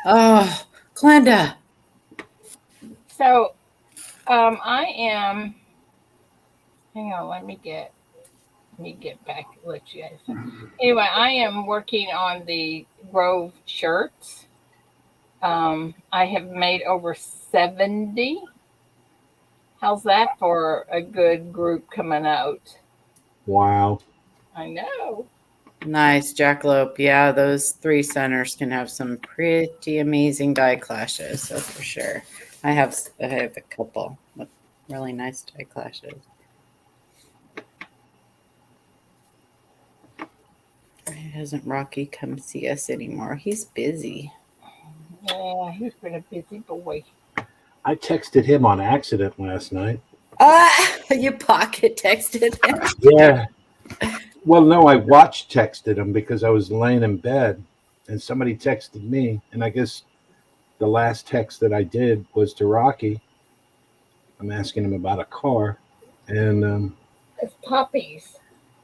Oh, Glenda. So, I am. Hang on, let me get back. Let you guys know. Anyway, I am working on the Grove shirts. I have made over 70. How's that for a good group coming out? Wow. I know. Nice, Jackalope. Yeah, those 3 centers can have some pretty amazing die clashes, that's for sure. I have a couple with really nice die clashes. Why hasn't Rocky come see us anymore? He's busy. Yeah, he's been a busy boy. I texted him on accident last night. You pocket texted him? Yeah. Well, no, I watch texted him because I was laying in bed and somebody texted me. And I guess the last text that I did was to Rocky. I'm asking him about a car. And It's puppies.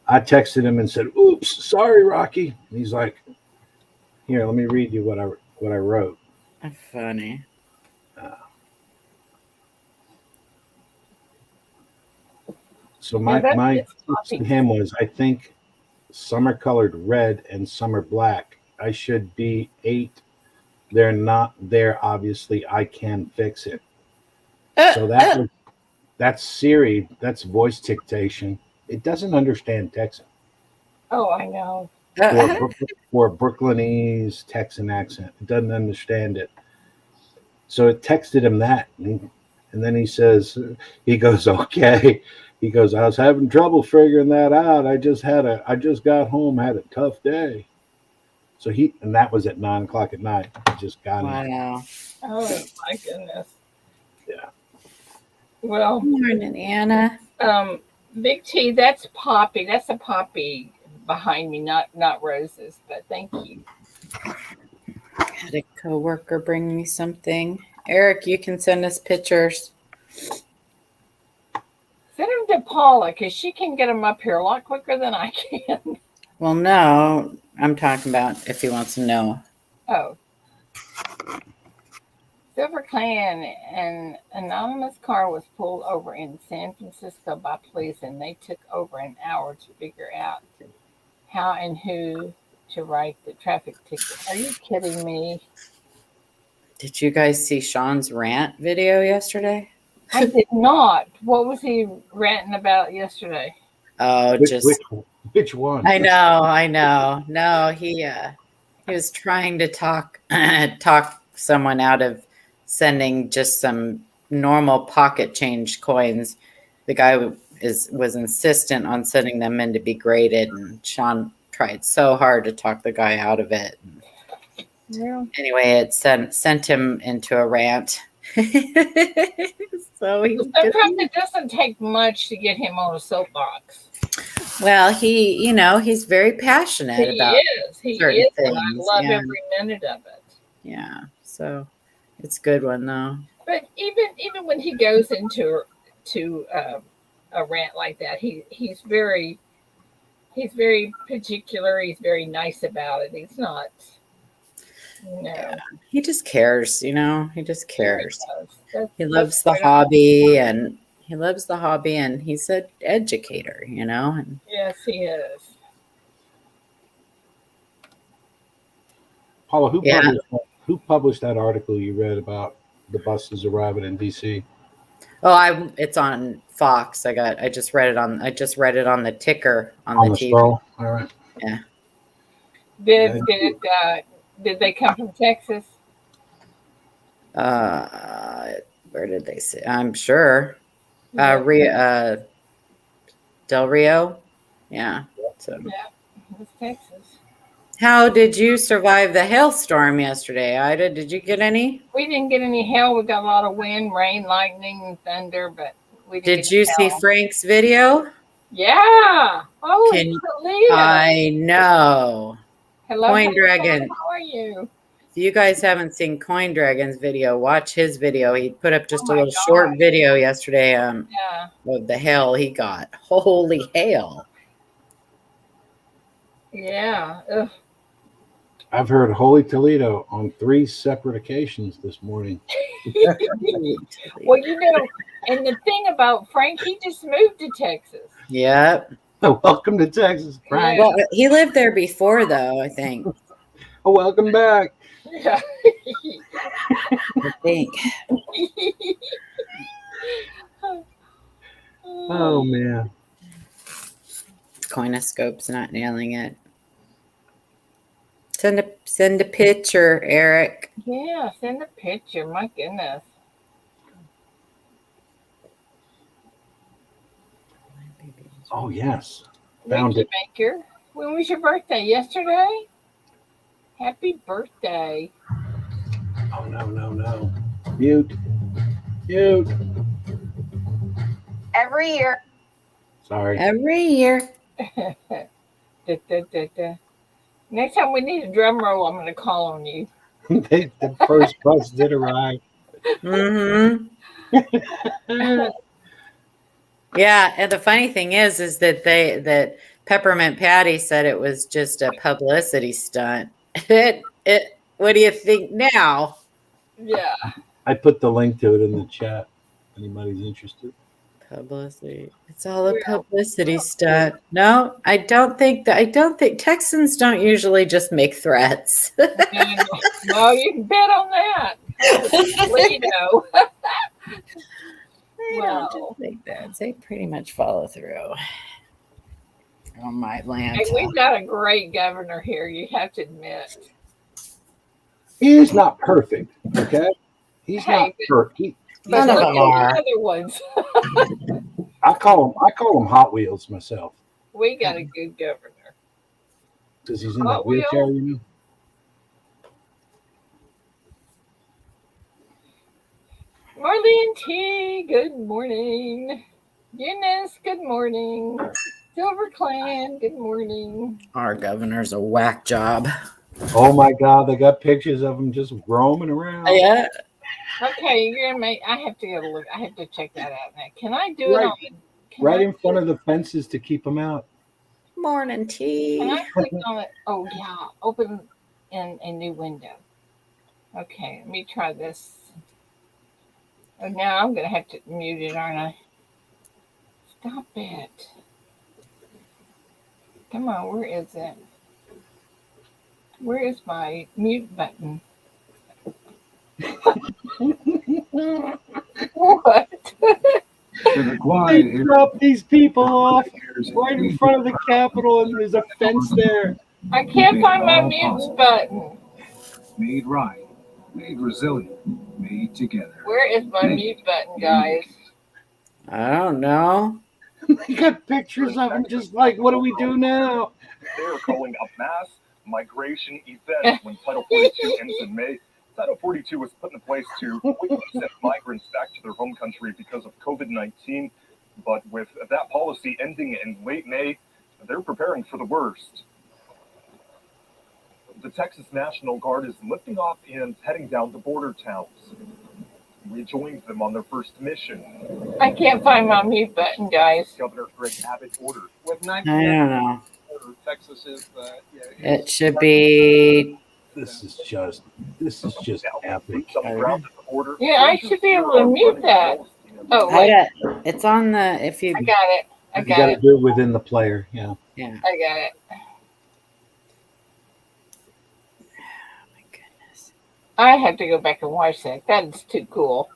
I texted him and said, "Oops, sorry, Rocky." And he's like, "Here, let me read you what I wrote." Funny. So Yeah, my it's text to puppies. him was, I think some are colored red and some are black. I should be 8. They're not there. Obviously, I can fix it. So that's Siri. That's voice dictation. It doesn't understand Texan Oh, I know. or Brooklynese Texan accent. It doesn't understand it. So it texted him that, and then he says, he goes, "Okay." He goes, "I was having trouble figuring that out. I just got home, had a tough day." So and that was at 9 o'clock at night. I just got in. Wow. Oh my goodness. Yeah. Well, Morning, Anna. Big T, that's Poppy. That's a Poppy behind me, not Roses. But thank you. Had a coworker bring me something. Eric, you can send us pictures. Send them to Paula because she can get them up here a lot quicker than I can. Well, no, I'm talking about if he wants to know. Oh. Silver Clan, an anonymous car was pulled over in San Francisco by police, and they took over an hour to figure out how and who to write the traffic ticket. Are you kidding me? Did you guys see Sean's rant video yesterday? I did not. What was he ranting about yesterday? Oh, Which one? I know. No, he was trying to talk someone out of sending just some normal pocket change coins. The guy was insistent on sending them in to be graded, and Sean tried so hard to talk the guy out of it. Yeah. Anyway, it sent him into a rant. So sometimes it doesn't take much to get him on a soapbox. Well, he's very passionate about certain things. And I love every minute of it. Yeah, so it's a good one though. But even when he goes into a rant like that, he's very particular. He's very nice about it. He's not. Yeah, he just cares. He just cares. He loves the hobby, and he's an educator. And yes, he is. Paula, who published that article you read about the buses arriving in DC? Oh, it's on Fox. I just read it on the ticker on the TV. Scroll. All right. Yeah. Did they come from Texas? Where did they say? I'm sure. Del Rio. Yeah. So. Yeah, it was Texas. How did you survive the hailstorm yesterday, Ida? Did you get any? We didn't get any hail. We got a lot of wind, rain, lightning, and thunder, but we didn't. Did you see Frank's video? Yeah. Holy Toledo. I know. Hello, Coin Dragon. How are you? If you guys haven't seen Coin Dragon's video, watch his video. He put up just a little short video yesterday of the hail he got. Holy hail. Yeah. Ugh. I've heard Holy Toledo on 3 separate occasions this morning. Well, and the thing about Frank, he just moved to Texas. Yep. Welcome to Texas, Frank. Yeah. Well, he lived there before, though, I think. Oh, welcome back. Yeah. I think. Oh, man. Coinoscope's not nailing it. Send a picture, Eric. Yeah, send a picture. My goodness. Oh, yes. Found Ricky it. Baker, when was your birthday? Yesterday? Happy birthday. Oh, no. Mute. Every year. Sorry. Every year. Da, da, da, da. Next time we need a drum roll, I'm going to call on you. The first bus did arrive. Mm-hmm. Yeah, and the funny thing is that Peppermint Patty said it was just a publicity stunt. What do you think now? Yeah. I put the link to it in the chat. Anybody's interested? Publicity. It's all a Yeah. publicity stunt. No, I don't think Texans don't usually just make threats. No, you can bet on that. Toledo. I don't just think that. They pretty much follow through on my land. Hey, we've got a great governor here, you have to admit. He is not perfect, okay? He's not perfect. But None of look them at are. the other ones. I call him Hot Wheels myself We got a good governor. because he's in Hot that wheelchair, Wheel? you know. Marlene T, good morning. Eunice, good morning. Silver Clan, good morning. Our governor's a whack job. Oh my God, they got pictures of him just roaming around. Yeah. Okay, you're gonna make. I have to go look. I have to check that out now. Can I do it on? Right in front of the fences to keep him out. Morning, T. Can I click on it? Oh yeah, open in a new window. Okay, let me try this. Oh, now I'm gonna have to mute it, aren't I? Stop it! Come on, where is it? Where is my mute button? What? They drop these people off right in front of the Capitol, and there's a fence there. I can't find my mute button. Made right, made resilient, made together. Where is my mute button, guys? I don't know. They got pictures of him just like, what do we do now? They are calling a mass migration event when Title 42 ends in May. Title 42 was put in place to send migrants back to their home country because of COVID-19. But with that policy ending in late May, they're preparing for the worst. The Texas National Guard is lifting off and heading down to border towns. We joined them on their first mission. I can't find my mute button, guys. Governor Greg Abbott ordered. I don't know. Texas is It should be. This is just epic. Yeah, I should be able to mute that. Oh, wait. It's on the. If you. I got it. You got to do it within the player. Yeah. Yeah. I got it. Oh my goodness. I have to go back and watch that. That is too cool.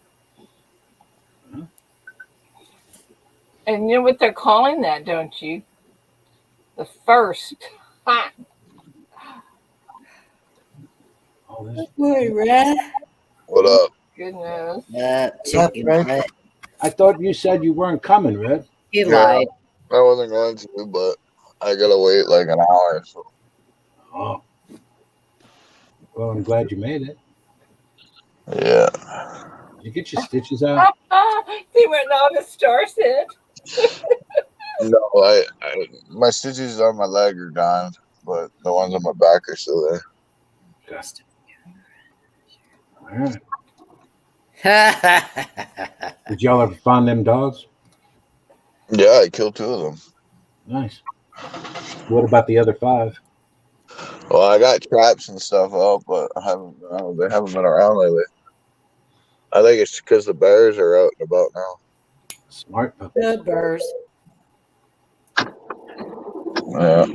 And you know what they're calling that, don't you? The first. Ha! Boy, Red. What up? Goodness. Chicken butt. I thought you said you weren't coming, Red. He lied. I wasn't going to, but I gotta wait like an hour. So. Oh. Well, I'm glad you made it. Yeah. Did you get your stitches out? See where all the stars hit? No, I my stitches on my leg are gone, but the ones on my back are still there. All right. Did y'all ever find them dogs? Yeah, I killed 2 of them. Nice. What about the other 5? Well, I got traps and stuff up, but they haven't been around lately. I think it's because the bears are out and about now. Smart puppy. Good bears. Yeah.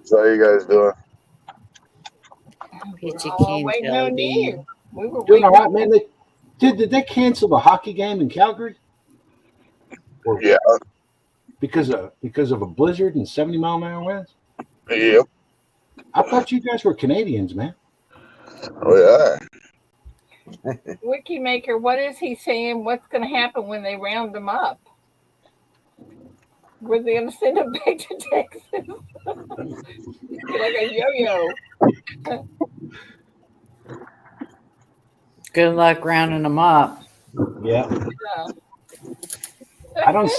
So how you guys doing? Peachy We're all keen waiting jelly on you. bean. We were Doing all waiting. right, man. Did they cancel the hockey game in Calgary? Or Yeah. because of a blizzard and 70-mile-an-hour winds? Yep. I thought you guys were Canadians, man. Oh yeah. Wiki Maker, what is he saying? What's going to happen when they round them up? Were they going to send them back to Texas? Like a yo-yo. Good luck rounding them up. Yeah. Yeah. I don't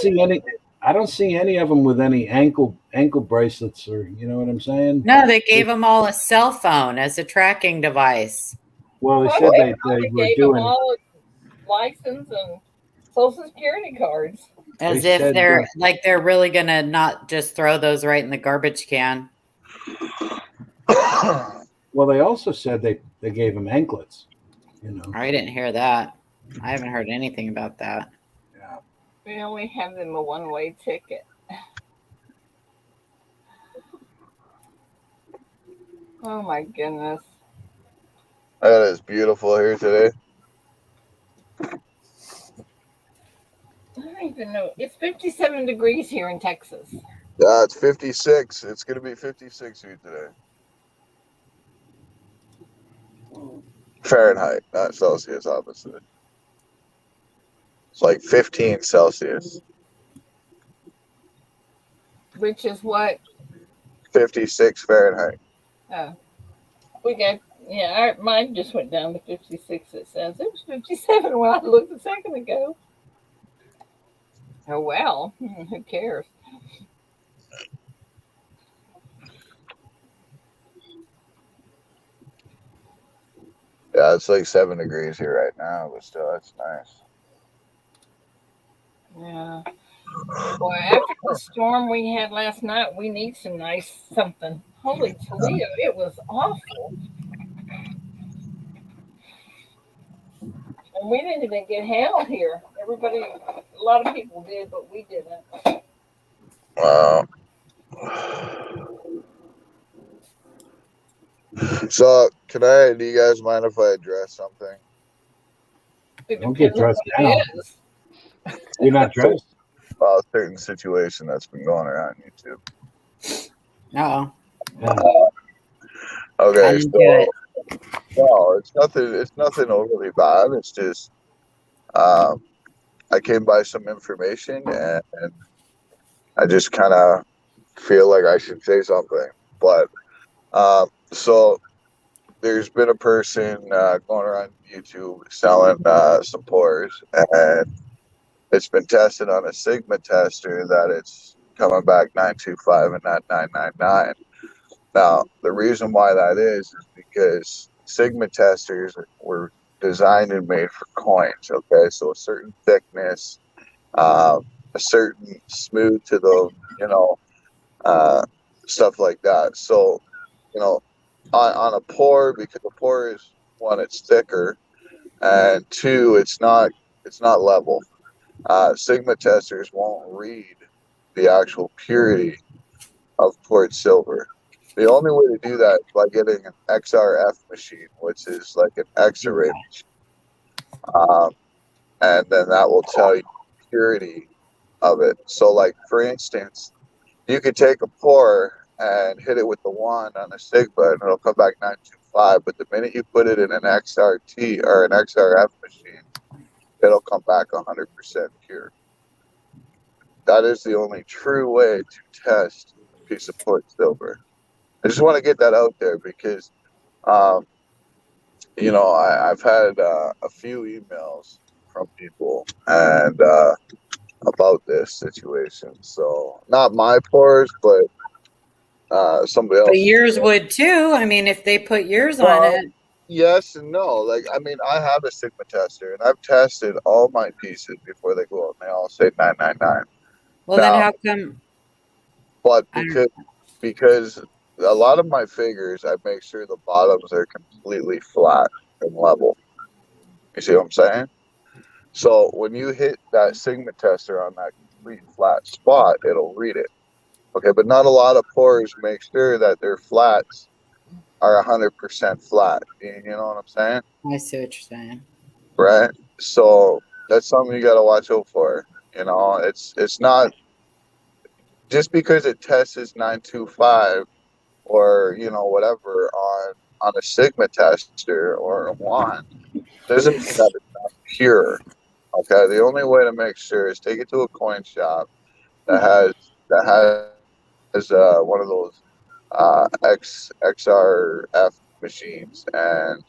see any of them with any ankle bracelets, or you know what I'm saying. No, they gave them all a cell phone as a tracking device. Well, they Well, said they probably were gave them doing. all a license and Social Security cards. As They if said, they're really gonna not just throw those right in the garbage can. Well, they also said they gave them anklets. You know. I didn't hear that. I haven't heard anything about that. Yeah. We only have them a one-way ticket. Oh my goodness. That is beautiful here today. I don't even know. It's 57 degrees here in Texas. Yeah, it's 56. It's gonna be 56 here today. Fahrenheit, not Celsius, obviously. It's like 15 Celsius. Which is what? 56 Fahrenheit. Oh. We got, yeah, mine just went down to 56, it says. It was 57 when I looked a second ago. Oh, well, who cares? Yeah, it's like 7 degrees here right now, but still, that's nice. Yeah. Boy, after the storm we had last night, we need some nice something. Holy Toledo, it was awful. And we didn't even get hail here. Everybody, a lot of people did, but we didn't. Wow. So, do you guys mind if I address something? It Don't get depends on dressed what down. it is. You're not dressed. Well, a certain situation that's been going around YouTube. Uh-oh. Okay, Into it. no, it's nothing. It's nothing overly bad. It's just I came by some information and I just kind of feel like I should say something. But so there's been a person going around YouTube selling some pores, and it's been tested on a Sigma tester that it's coming back 925 and not 999. Now, the reason why that is because Sigma testers were designed and made for coins. Okay, so a certain thickness, a certain smooth to the, uh, stuff like that. So, on a pour, because a pour is, one, it's thicker, and two, it's not level. Sigma testers won't read the actual purity of poured silver. The only way to do that is by getting an XRF machine, which is like an X-ray machine, and then that will tell you the purity of it. So, like for instance, you could take a pour and hit it with the wand on a Sigma, and it'll come back 925. But the minute you put it in an XRT or an XRF machine, it'll come back 100% pure. That is the only true way to test a piece of poured silver. I just want to get that out there because, I've had a few emails from people and about this situation. So not my pores, but somebody else. But yours would too. I mean, if they put yours on Well, it. yes and no. Like, I mean, I have a Sigma tester, and I've tested all my pieces before they go out, and they all say 999. Well, then Now, how come? but I don't. because a lot of my figures, I make sure the bottoms are completely flat and level. You see what I'm saying? So when you hit that Sigma tester on that complete flat spot, it'll read it. Okay, but not a lot of pourers make sure that their flats are 100% flat. You know what I'm saying? I see what you're saying. Right? So that's something you got to watch out for. You know, it's not just because it tests 925 or whatever on a Sigma tester or a wand doesn't mean that it's not pure. Okay, the only way to make sure is take it to a coin shop that has one of those XRF machines and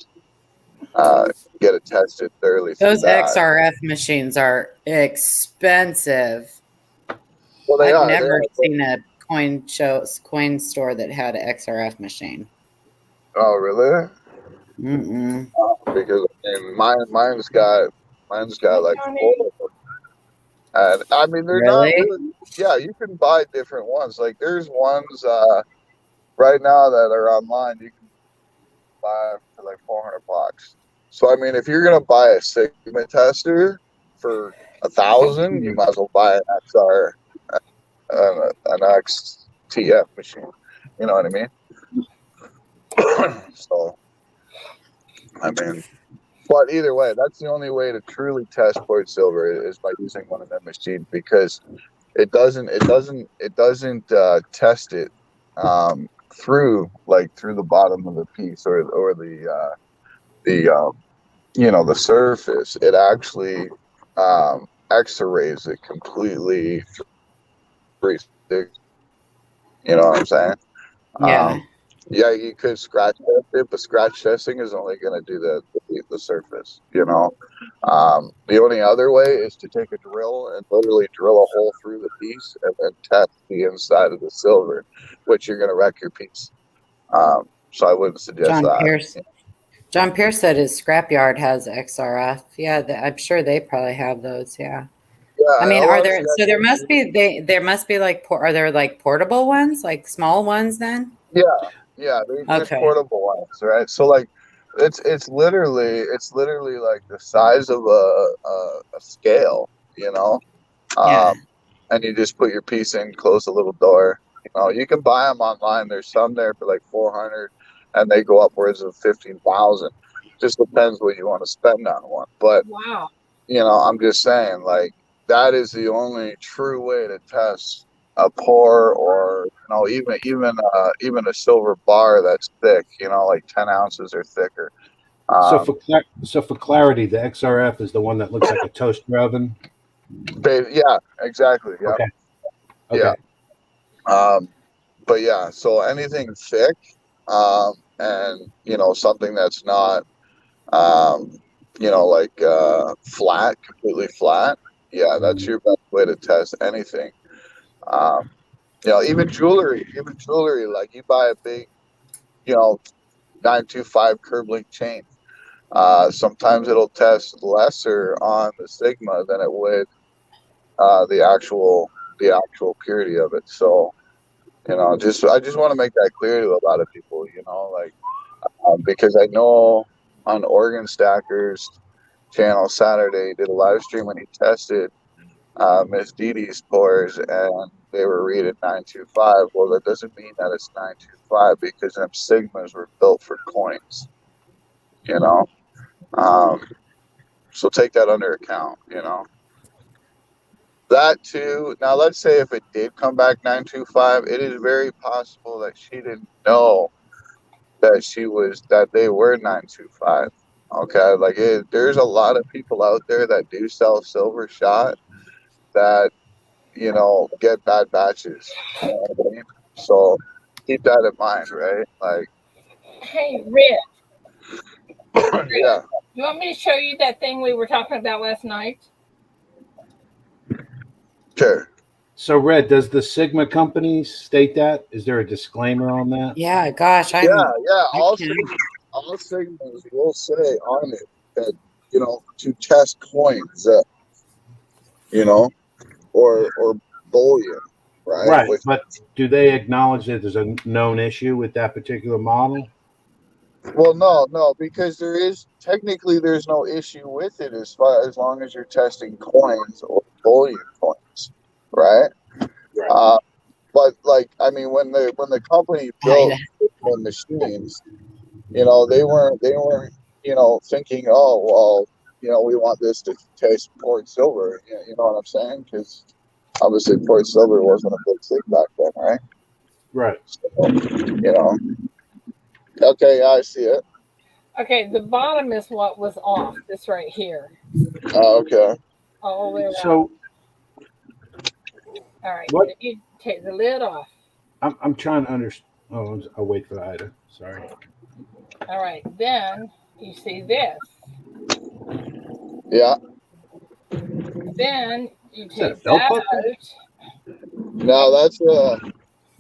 get it tested thoroughly through Those that. XRF machines are expensive. Well, they I've are. They never are. seen a coin store that had an XRF machine. Oh, really? Mm-mm. Because I mean, mine's got like four of them. And I mean, they're not Really? really. Yeah, you can buy different ones. Like there's ones right now that are online. You can buy for like $400. So I mean, if you're gonna buy a Sigma tester for 1,000, you might as well buy an XR, an XTF machine. You know what I mean? So I mean, but either way, that's the only way to truly test port silver is by using one of them machines because it doesn't test it through the bottom of the piece or the the surface. It actually X-rays it completely 360. You know what I'm saying? Yeah. Yeah, you could scratch test it, but scratch testing is only going to do the surface. The only other way is to take a drill and literally drill a hole through the piece and then test the inside of the silver, which you're going to wreck your piece. So I wouldn't suggest John that. Pierce. John Pierce said his scrapyard has XRF. Yeah, I'm sure they probably have those. Yeah. Yeah, I mean, a are lot of there? So there must be. There must be like. Are there like portable ones, like small ones? Then. yeah, there's Okay. portable ones, right? So like, it's literally like the size of a scale, you know. Yeah. And you just put your piece in, close the little door. You can buy them online. There's some there for like 400, and they go upwards of 15,000. Just depends what you want to spend on one. But Wow. I'm just saying, like that is the only true way to test a pour or even a silver bar that's thick. Like 10 ounces or thicker. So Um, for clarity, the XRF is the one that looks like a toaster oven. yeah, exactly. Yeah, Okay. yeah. Okay. But yeah, so anything thick, and something that's not, like flat, completely flat. Yeah, that's your best way to test anything. Um, even jewelry, like you buy a big, you know, 925 curb link chain. Sometimes it'll test lesser on the Sigma than it would the actual purity of it. So I just want to make that clear to a lot of people. Like because I know on Oregon Stacker's channel Saturday did a live stream when he tested Miss Dee Dee's pours and they were rated 925. Well, that doesn't mean that it's 925 because them Sigmas were built for coins. You know, um, so take that under account. That too. Now, let's say if it did come back 925, it is very possible that she didn't know that they were 925. Okay, like there's a lot of people out there that do sell silver shot that get bad batches. You know what I mean? So keep that in mind, right? Like, Hey, Rick, yeah, you want me to show you that thing we were talking about last night? sure. So, Red, does the Sigma company state that? Is there a disclaimer on that? Yeah, gosh, Yeah, yeah. I All can't. all Sigmas will say on it that to test coins, or bullion, right? Right, Which, but do they acknowledge that there's a known issue with that particular model? well, no, because there's no issue with it as long as you're testing coins or bullion coins, right? Right. Uh, but like, I mean, when the company China. built the machines, they weren't thinking, oh well, we want this to taste port silver. You know what I'm saying? Because obviously port silver wasn't a big thing back then, right? Right. So, you know. Okay, yeah, I see it. Okay, the bottom is what was off. This right here, Oh, okay. all the way around. So, All right, what then you take the lid off. I'm trying to understand. Oh, I'll wait for Ida. Sorry. All right, then you see this. Yeah. Then you Is that a take belt that buckle? out. No,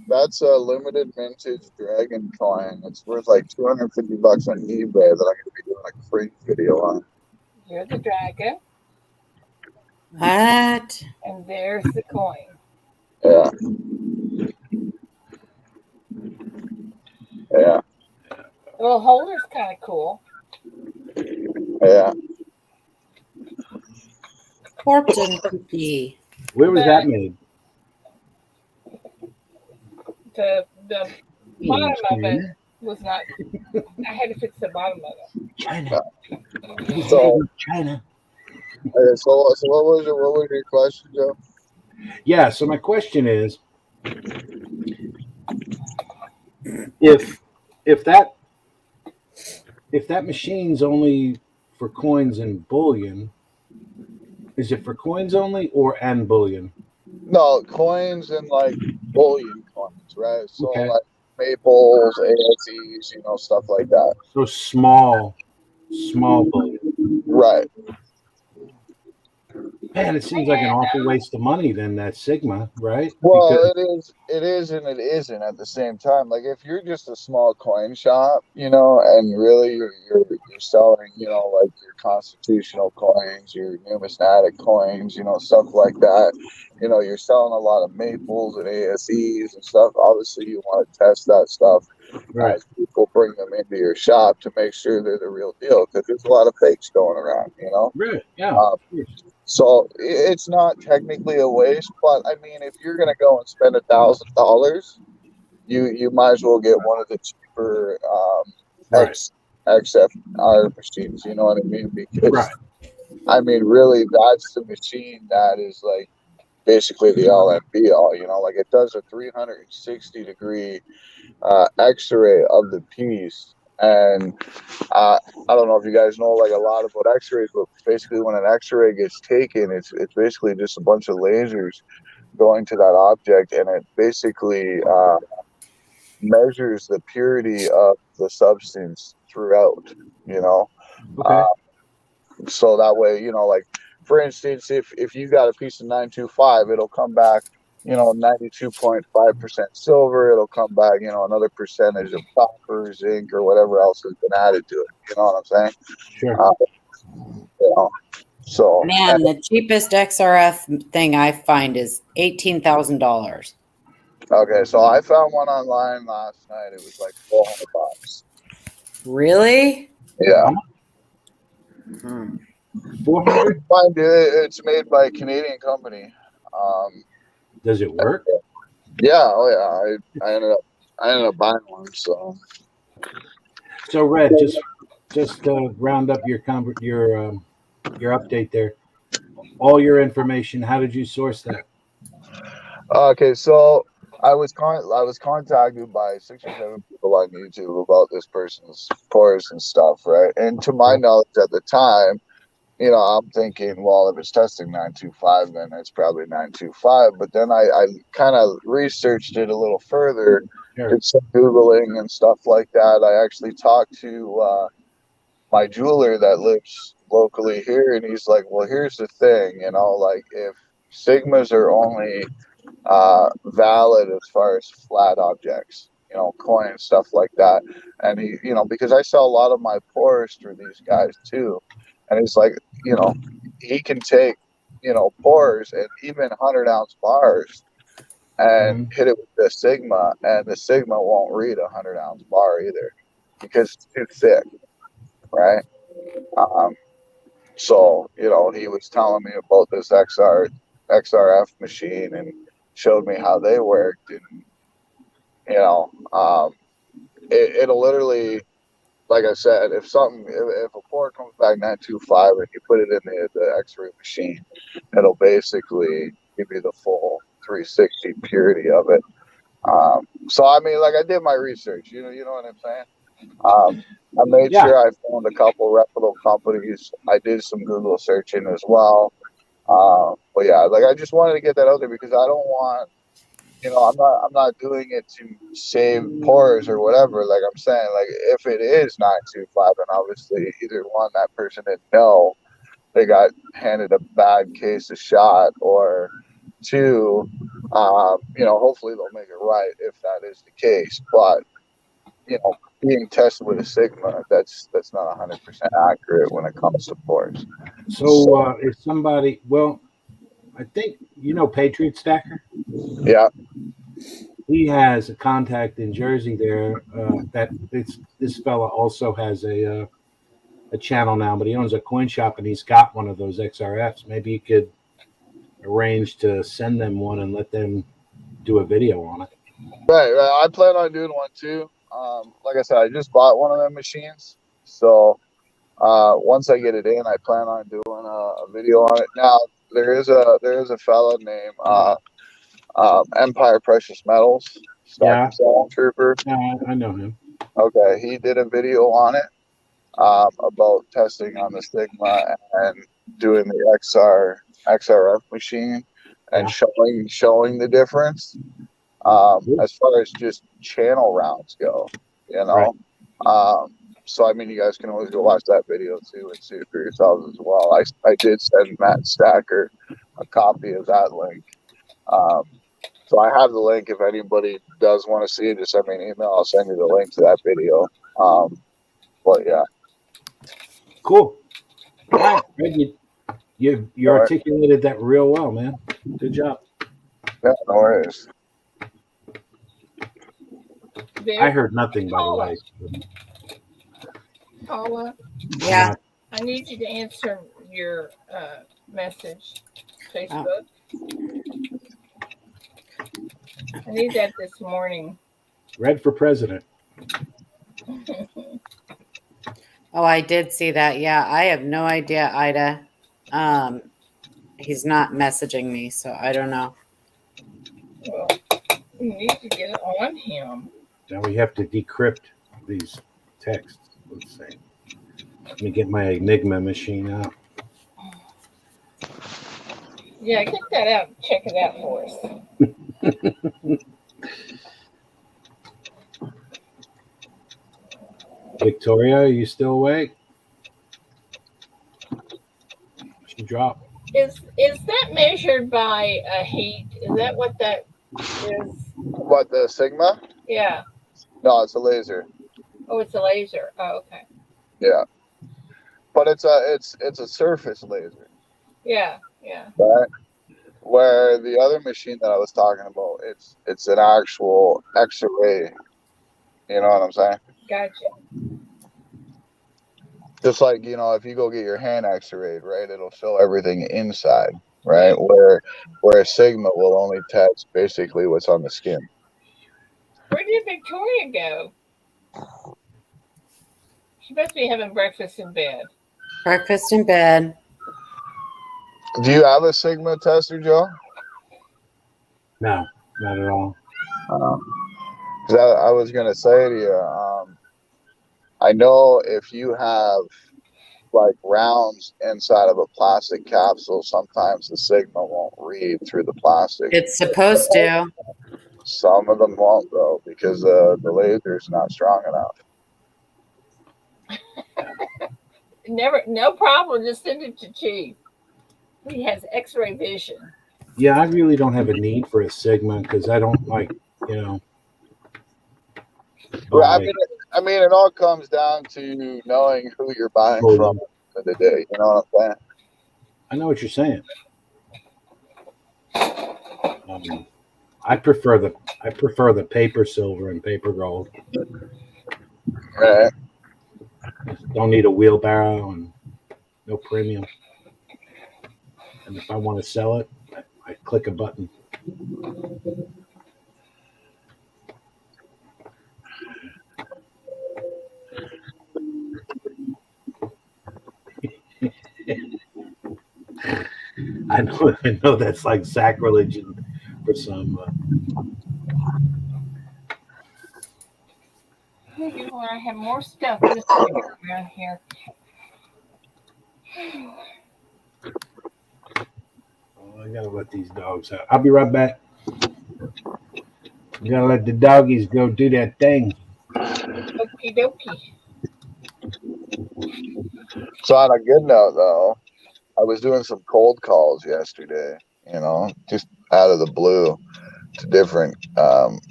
that's a limited vintage dragon coin. It's worth like $250 on eBay that I'm gonna be doing like a free video on. Here's the dragon, What? and there's the coin. Yeah. Yeah. The little holder's kind of cool. Yeah. Fortune cookie. Where was But that made? the bottom In of it China. was not. I had to fix the bottom of it. China. He's So, made in China. so what was your question, Joe? Yeah. So my question is, if if that if that machine's only for coins and bullion, is it for coins only or and bullion? No, coins and like bullion coins, right? So Okay. like maples, ASEs, stuff like that. So small bullion. Right. Man, it seems like an awful waste of money then that Sigma, right? Well, Because it is, and it isn't at the same time. Like if you're just a small coin shop, and really you're selling, like your constitutional coins, your numismatic coins, stuff like that. You're selling a lot of maples and ASEs and stuff. Obviously, you want to test that stuff right, as people bring them into your shop to make sure they're the real deal, because there's a lot of fakes going around. right, yeah, Um, of course. so it's not technically a waste, but I mean, if you're gonna go and spend $1,000, you might as well get one of the cheaper Right, XFR machines. You know what I mean? Because right, I mean, really, that's the machine that is like basically the all and be all. Like it does a 360-degree X-ray of the piece. And I don't know if you guys know like a lot about X-rays, but basically when an X-ray gets taken, it's basically just a bunch of lasers going to that object, and it basically measures the purity of the substance throughout. You know, okay, uh, so that way, like for instance, if you got a piece of 925, it'll come back 92.5% silver. It'll come back another percentage of copper, zinc, or whatever else has been added to it. You know what I'm saying? sure. uh, you know, so Man, the cheapest XRF thing I find is $18,000. okay, so I found one online last night. It was like $400. Really? Yeah. Hmm. 400? Mind you, it's made by a Canadian company. Does it work? Yeah, oh yeah. I ended up buying one. So, Red, just round up your your update there. All your information. How did you source that? Okay, so I was contacted by 6 or 7 people on YouTube about this person's course and stuff, right? And to my knowledge at the time, I'm thinking, well, if it's testing 925, then it's probably 925. But then I kind of researched it a little further, Sure. did some Googling and stuff like that. I actually talked to my jeweler that lives locally here, and he's like, well, here's the thing, like if Sigmas are only valid as far as flat objects, coins, stuff like that. And he, because I sell a lot of my pours through these guys too, and he's like, he can take, pours and even 100-ounce bars and hit it with the Sigma, and the Sigma won't read a 100-ounce bar either because it's too thick, right? So, he was telling me about this XRF machine and showed me how they worked. And, it'll literally, like I said, if a pour comes back 925 and you put it in the X-ray machine, it'll basically give you the full 360 purity of it. So, I mean, like I did my research, you know what I'm saying? I made sure I found a couple reputable companies. I did some Google searching as well. But yeah, like I just wanted to get that out there because I don't want, I'm not doing it to save pores or whatever. Like I'm saying, like if it is 925, and obviously either one, that person didn't know, they got handed a bad case of shot, or two, hopefully they'll make it right if that is the case. But being tested with a Sigma, that's not 100% accurate when it comes to pores. So if somebody, I think Patriot Stacker. Yeah. He has a contact in Jersey there. This fella also has a channel now, but he owns a coin shop and he's got one of those XRFs. Maybe you could arrange to send them one and let them do a video on it. Right. I plan on doing one too. Like I said, I just bought one of them machines, so once I get it in, I plan on doing a video on it. Now there is a fella named Empire Precious Metals, Stock Trooper. Yeah, I know him. Okay, he did a video on it about testing on the Sigma and doing the XRF machine and showing the difference as far as just channel rounds go. So I mean, you guys can always go watch that video too and see it for yourselves as well. I did send Matt Stacker a copy of that link. So I have the link. If anybody does want to see it, just send me an email. I'll send you the link to that video. But yeah. Cool. All right, Greg, you articulated that real well, man. Good job. Yeah, no worries. I heard nothing, by the way. Paula? Yeah. I need you to answer your message, Facebook. I need that this morning. Red for president. Oh, I did see that. Yeah, I have no idea, Ida. He's not messaging me, so I don't know. Well, you need to get on him. Now we have to decrypt these texts. Let's see. Let me get my Enigma machine out. Yeah, get that out and check it out for us. Victoria, are you still awake? She dropped. Is that measured by heat? Is that what that is? What, the Sigma? Yeah. No, it's a laser. Oh, it's a laser. Oh, okay. Yeah. But it's a surface laser. Yeah. Right? Where the other machine that I was talking about, it's an actual X-ray. You know what I'm saying? Gotcha. Just like, if you go get your hand X-rayed, right, it'll show everything inside, right? Where a Sigma will only test basically what's on the skin. Where did Victoria go? She must be having breakfast in bed. Breakfast in bed. Do you have a Sigma tester, Joe? No, not at all. I was going to say to you, I know if you have like rounds inside of a plastic capsule, sometimes the Sigma won't read through the plastic. It's supposed to. Some of them won't, though, because the laser's not strong enough. No problem. Just send it to Chief. He has X-ray vision. Yeah, I really don't have a need for a Sigma because I don't like, you know, Well, buy I mean, it all comes down to knowing who you're buying from clothing. at the end of the day. You know what I'm saying? I know what you're saying. I prefer the paper silver and paper gold. Right. Don't need a wheelbarrow and no premium. And if I want to sell it, I click a button. I know that's like sacrilege for some. Maybe when I have more stuff this way around here. I gotta let these dogs out. I'll be right back. I gotta let the doggies go do that thing. Okie dokie. So on a good note, though, I was doing some cold calls yesterday. You know, just out of the blue to different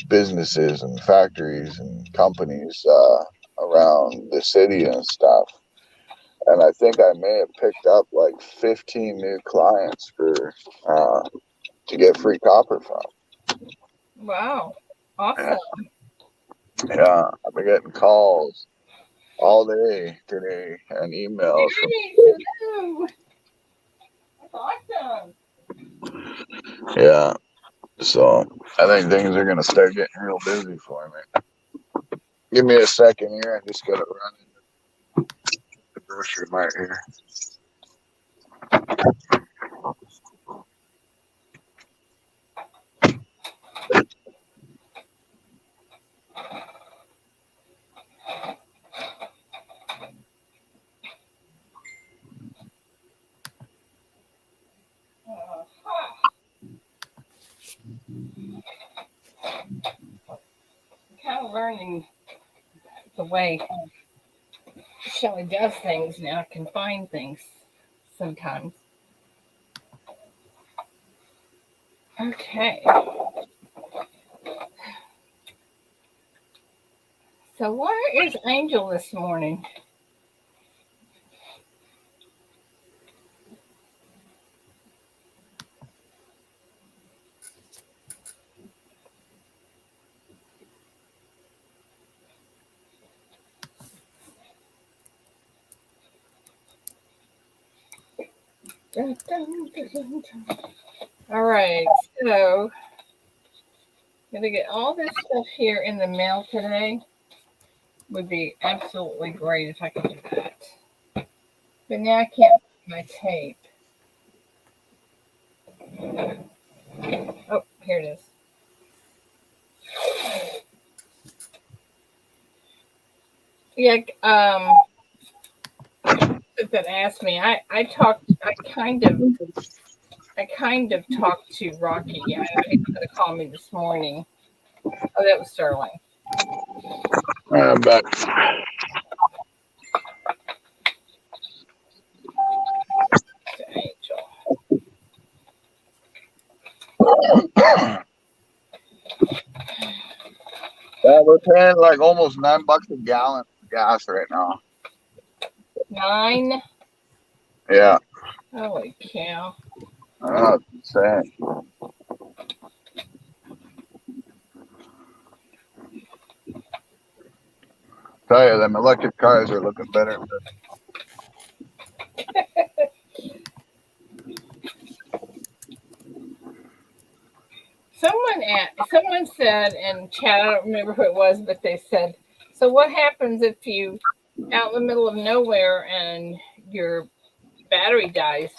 businesses and factories and companies around the city and stuff. And I think I may have picked up like 15 new clients for to get free copper from. Wow. Yeah, Awesome. yeah, I've been getting calls all day today and emails from. Hello. That's awesome. Yeah, so I think things are gonna start getting real busy for me. Give me a second here. I just gotta run into the grocery mart here. Kind of learning the way Shelly does things now. I can find things sometimes. Okay. So where is Angel this morning? Dun, dun, dun, dun, dun. All right. So gonna get all this stuff here in the mail today. Would be absolutely great if I could do that. But now I can't find my tape. Oh, here it is. Yeah, that asked me. I kind of talked to Rocky. Yeah, he's gonna call me this morning. Oh, that was Sterling. I'm back. To Angel. Yeah, we're paying like almost $9 a gallon for gas right now. 9. Yeah, Holy cow. that's insane. Tell you, them electric cars are looking better. Someone said in chat, I don't remember who it was, but they said, so what happens if you out in the middle of nowhere and your battery dies?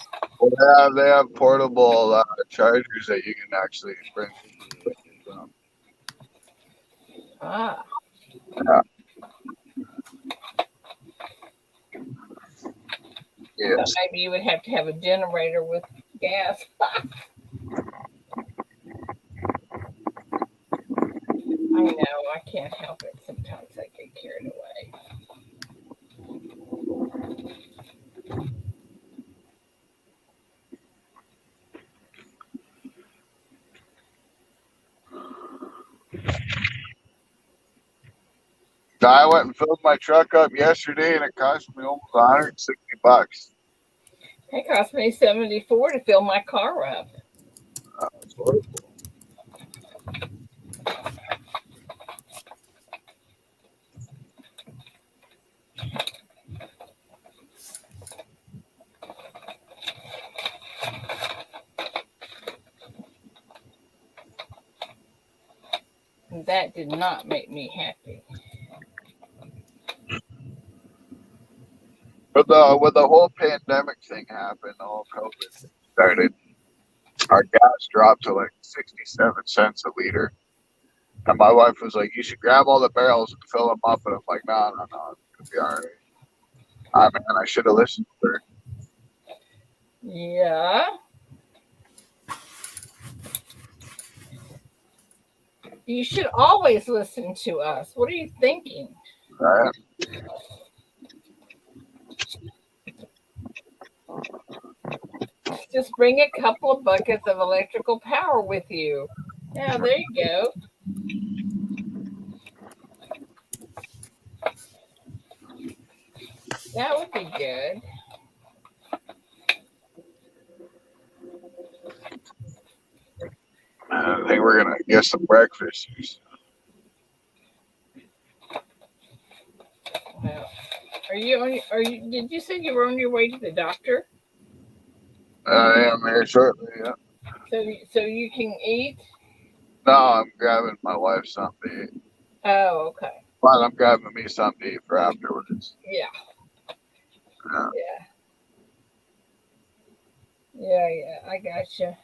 They have portable chargers that you can actually bring. Ah. Yeah. Yes. So maybe you would have to have a generator with gas. I know, I can't help it. Sometimes I get carried away. No, I went and filled my truck up yesterday, and it cost me almost $160. It cost me $74 to fill my car up. That's horrible. That did not make me happy. But when the whole pandemic thing happened, the whole COVID thing started, our gas dropped to like 67 cents a liter. And my wife was like, "You should grab all the barrels and fill them up." And I'm like, "No, no, no, it's gonna be all right." I mean, I should have listened to her. Yeah. You should always listen to us. What are you thinking? Right? Just bring a couple of buckets of electrical power with you. Yeah, there you go. That would be good. I think we're gonna get some breakfast. Well, did you say you were on your way to the doctor? I'm here shortly. Yeah. So you can eat? No, I'm grabbing my wife something to eat. Oh, okay. Well, I'm grabbing me something to eat for afterwards. Yeah. Yeah. Yeah. I gotcha.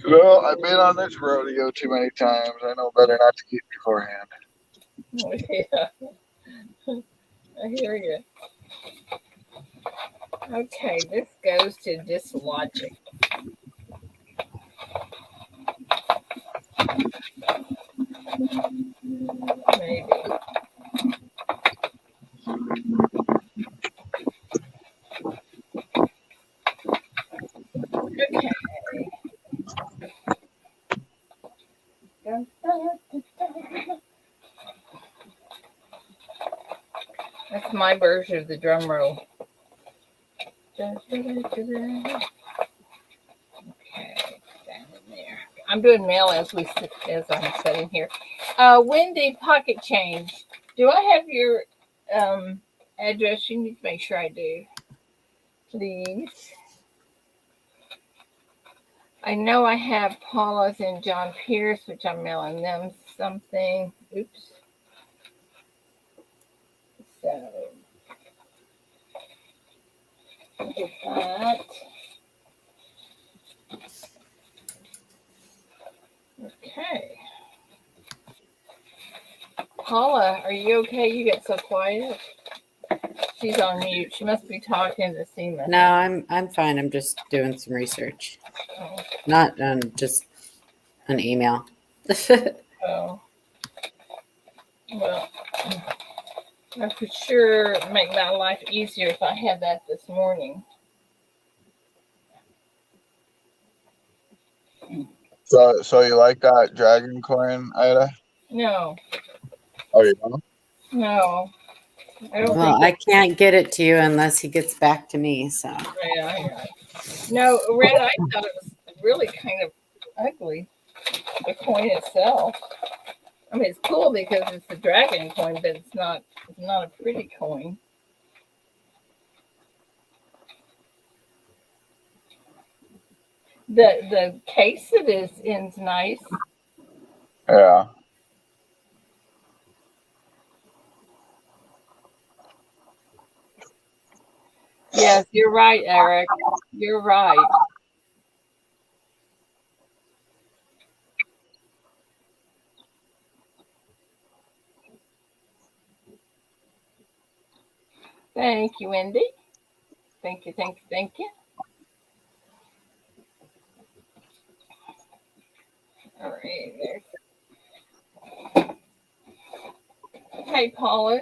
Well, I've been on this rodeo too many times. I know better not to eat beforehand. Yeah. I hear you. Okay, this goes to dislogic. Maybe. Okay. Dun, dun, dun, dun. That's my version of the drum roll. Dun, dun, dun, dun, dun. Okay, down in there. I'm doing mail as I'm sitting here. Wendy, pocket change. Do I have your address? You need to make sure I do, please. I know I have Paula's and John Pierce, which I'm mailing them something. Oops. So get that. Okay. Paula, are you okay? You get so quiet. She's on mute. She must be talking to Seema. No, I'm fine. I'm just doing some research. Oh. Not just an email. Oh. Well, that would sure make my life easier if I had that this morning. So you like that dragon coin, Ida? No. Oh, you don't? No. I don't Well, think I can't get it to you unless he gets back to me. So yeah. No, Red, I thought it was really kind of ugly. The coin itself. I mean, it's cool because it's a dragon coin, but it's not a pretty coin. The case it is in's nice. Yeah. Yes, you're right, Eric. You're right. Thank you, Wendy. Thank you. All right, there. Hey, Paula,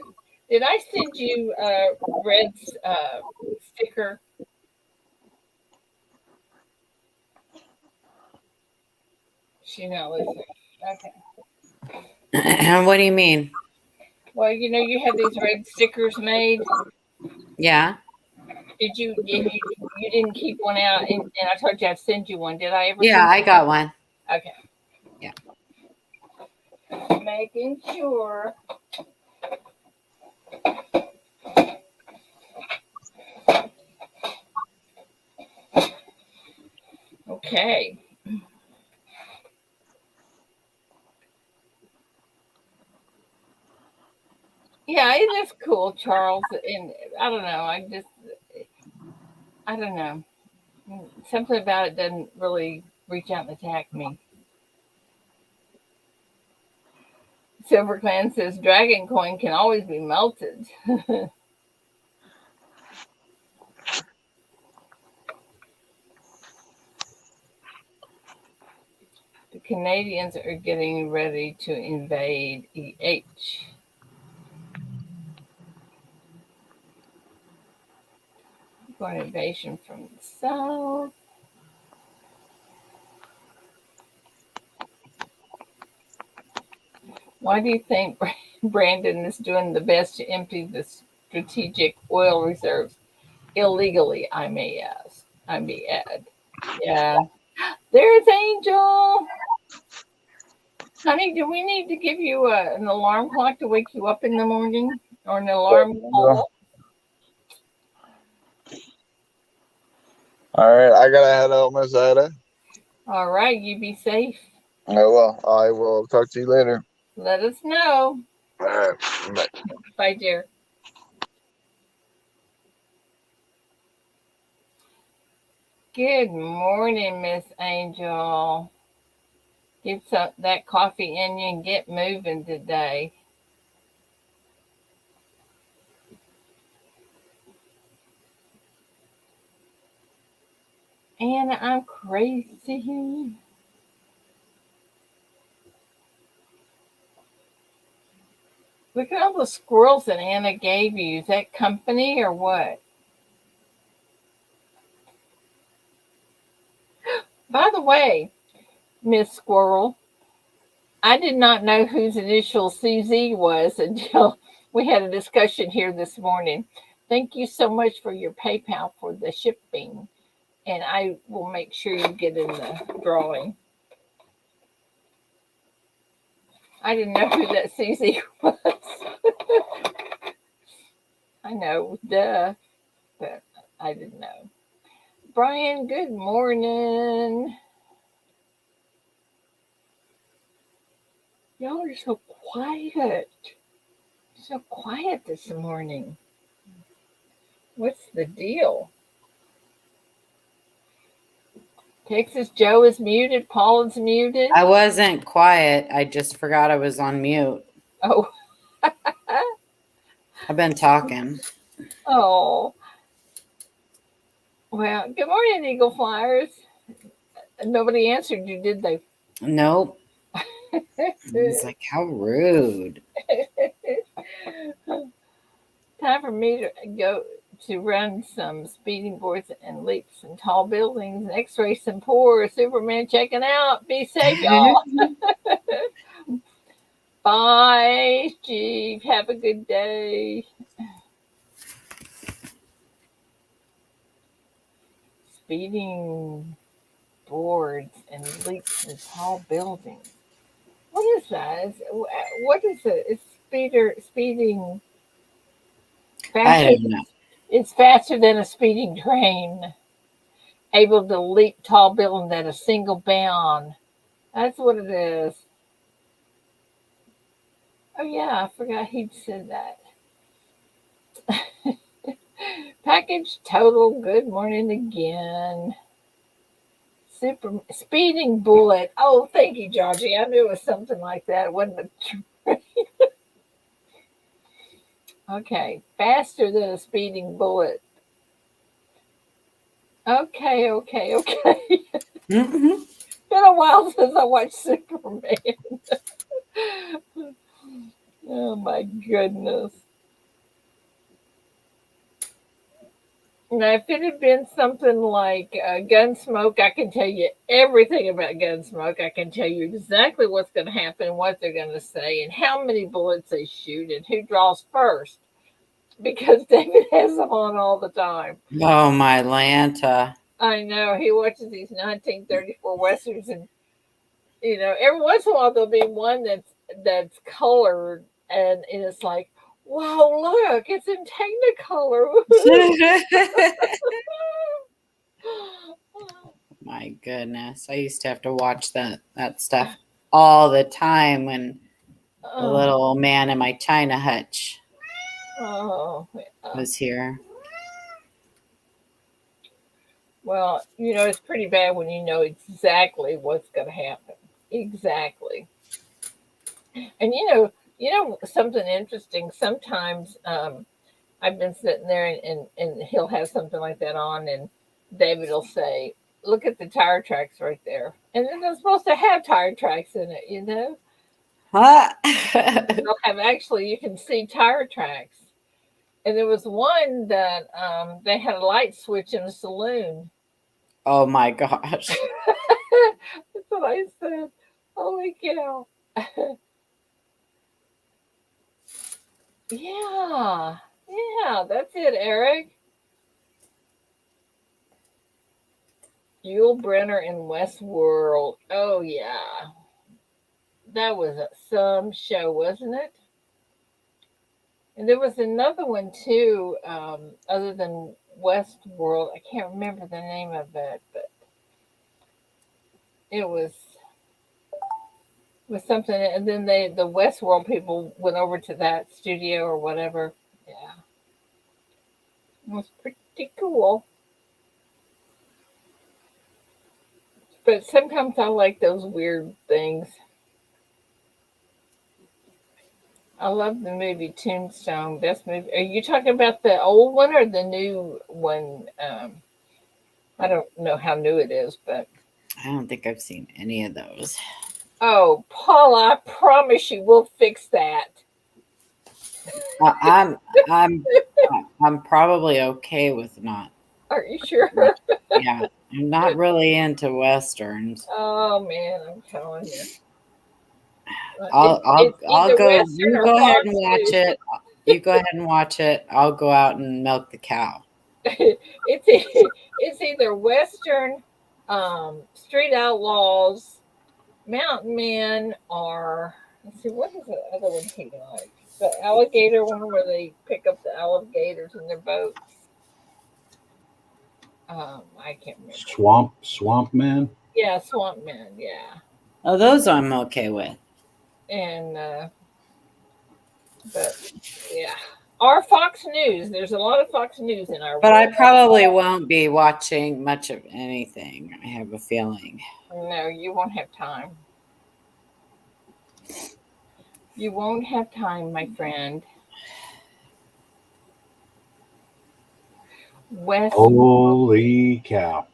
did I send you Red's sticker? She's not listening. Okay. What do you mean? Well, you had these red stickers made. Yeah. Did you? You didn't keep one out, and I told you I'd send you one. Did I ever? Yeah, send I got one. Okay. Yeah. Making sure. Okay. Yeah, it is cool, Charles. And I don't know. I don't know. Something about it doesn't really reach out and attack me. Silver Clan says Dragon Coin can always be melted. The Canadians are getting ready to invade EH. For an invasion from the south. Why do you think Brandon is doing the best to empty the strategic oil reserves illegally? I may add. Yeah. There's Angel. Honey, do we need to give you an alarm clock to wake you up in the morning? Or an alarm clock? All right, I gotta head out, Miss Ida. All right, you be safe. I will. I will talk to you later. Let us know. All right, bye. Bye, dear. Good morning, Miss Angel. Get that coffee in you and get moving today. Anna, I'm crazy. Look at all the squirrels that Anna gave you. Is that company or what? By the way, Miss Squirrel, I did not know whose initial CZ was until we had a discussion here this morning. Thank you so much for your PayPal for the shipping, and I will make sure you get in the drawing. I didn't know who that CZ was. I know, duh, but I didn't know. Brian, good morning. Y'all are so quiet. So quiet this morning. What's the deal? Texas Joe is muted. Paul is muted. I wasn't quiet. I just forgot I was on mute. Oh. I've been talking. Oh. Well, good morning, Eagle Flyers. Nobody answered you, did they? Nope. It's like, how rude. Time for me to go to run some speeding boards and leaps in tall buildings, x-ray some poor Superman checking out. Be safe, y'all. Bye, Steve. Have a good day. Speeding boards and leaps in tall buildings. What is that? What is it? It's speeding faster. I don't know. It's faster than a speeding train, able to leap tall buildings at a single bound. That's what it is. Oh yeah, I forgot he'd said that. Package total. Good morning again. Super speeding bullet. Oh, thank you, Georgie. I knew it was something like that. It wasn't a train. Okay, faster than a speeding bullet. Okay. Mm-hmm. Been a while since I watched Superman. Oh my goodness. Now, if it had been something like Gunsmoke, I can tell you everything about Gunsmoke. I can tell you exactly what's going to happen, what they're going to say, and how many bullets they shoot, and who draws first. Because David has them on all the time. Oh, my Lanta. I know. He watches these 1934 westerns, and every once in a while there'll be one that's colored, and it's like, wow, look, it's in Technicolor. My goodness. I used to have to watch that stuff all the time when the little old man in my China hutch was here. Well, it's pretty bad when you know exactly what's going to happen. Exactly. And something interesting. Sometimes I've been sitting there and he'll have something like that on, and David will say, "Look at the tire tracks right there," and then they're supposed to have tire tracks in it. Huh? They'll have you can see tire tracks. And there was one that they had a light switch in a saloon. Oh my gosh. That's what I said. Holy cow. Yeah. Yeah, that's it, Eric. Yul Brynner in Westworld. Oh, yeah. That was some show, wasn't it? And there was another one, too, other than Westworld. I can't remember the name of it, but it was something. And then the Westworld people went over to that studio or whatever. Yeah. It was pretty cool. But sometimes I like those weird things. I love the movie Tombstone. Best movie. Are you talking about the old one or the new one? I don't know how new it is, but I don't think I've seen any of those. oh, Paula, I promise you, we'll fix that. I'm probably okay with not. Are you sure? Yeah, I'm not really into westerns. Oh man, I'm telling you. I'll go. Western You or go ahead Fox and watch News. it. You go ahead and watch it. I'll go out and milk the cow. It's either Western, Street Outlaws, Mountain Men, or let's see, what is the other one he likes? The alligator one where they pick up the alligators in their boats. I can't remember. Swamp Man. Yeah, Swamp Men. Yeah, Oh, those I'm okay with. and but yeah, or Fox News. There's a lot of Fox News in our But I world. probably won't be watching much of anything. I have a feeling. No, you won't have time. You won't have time, my friend. Holy cow.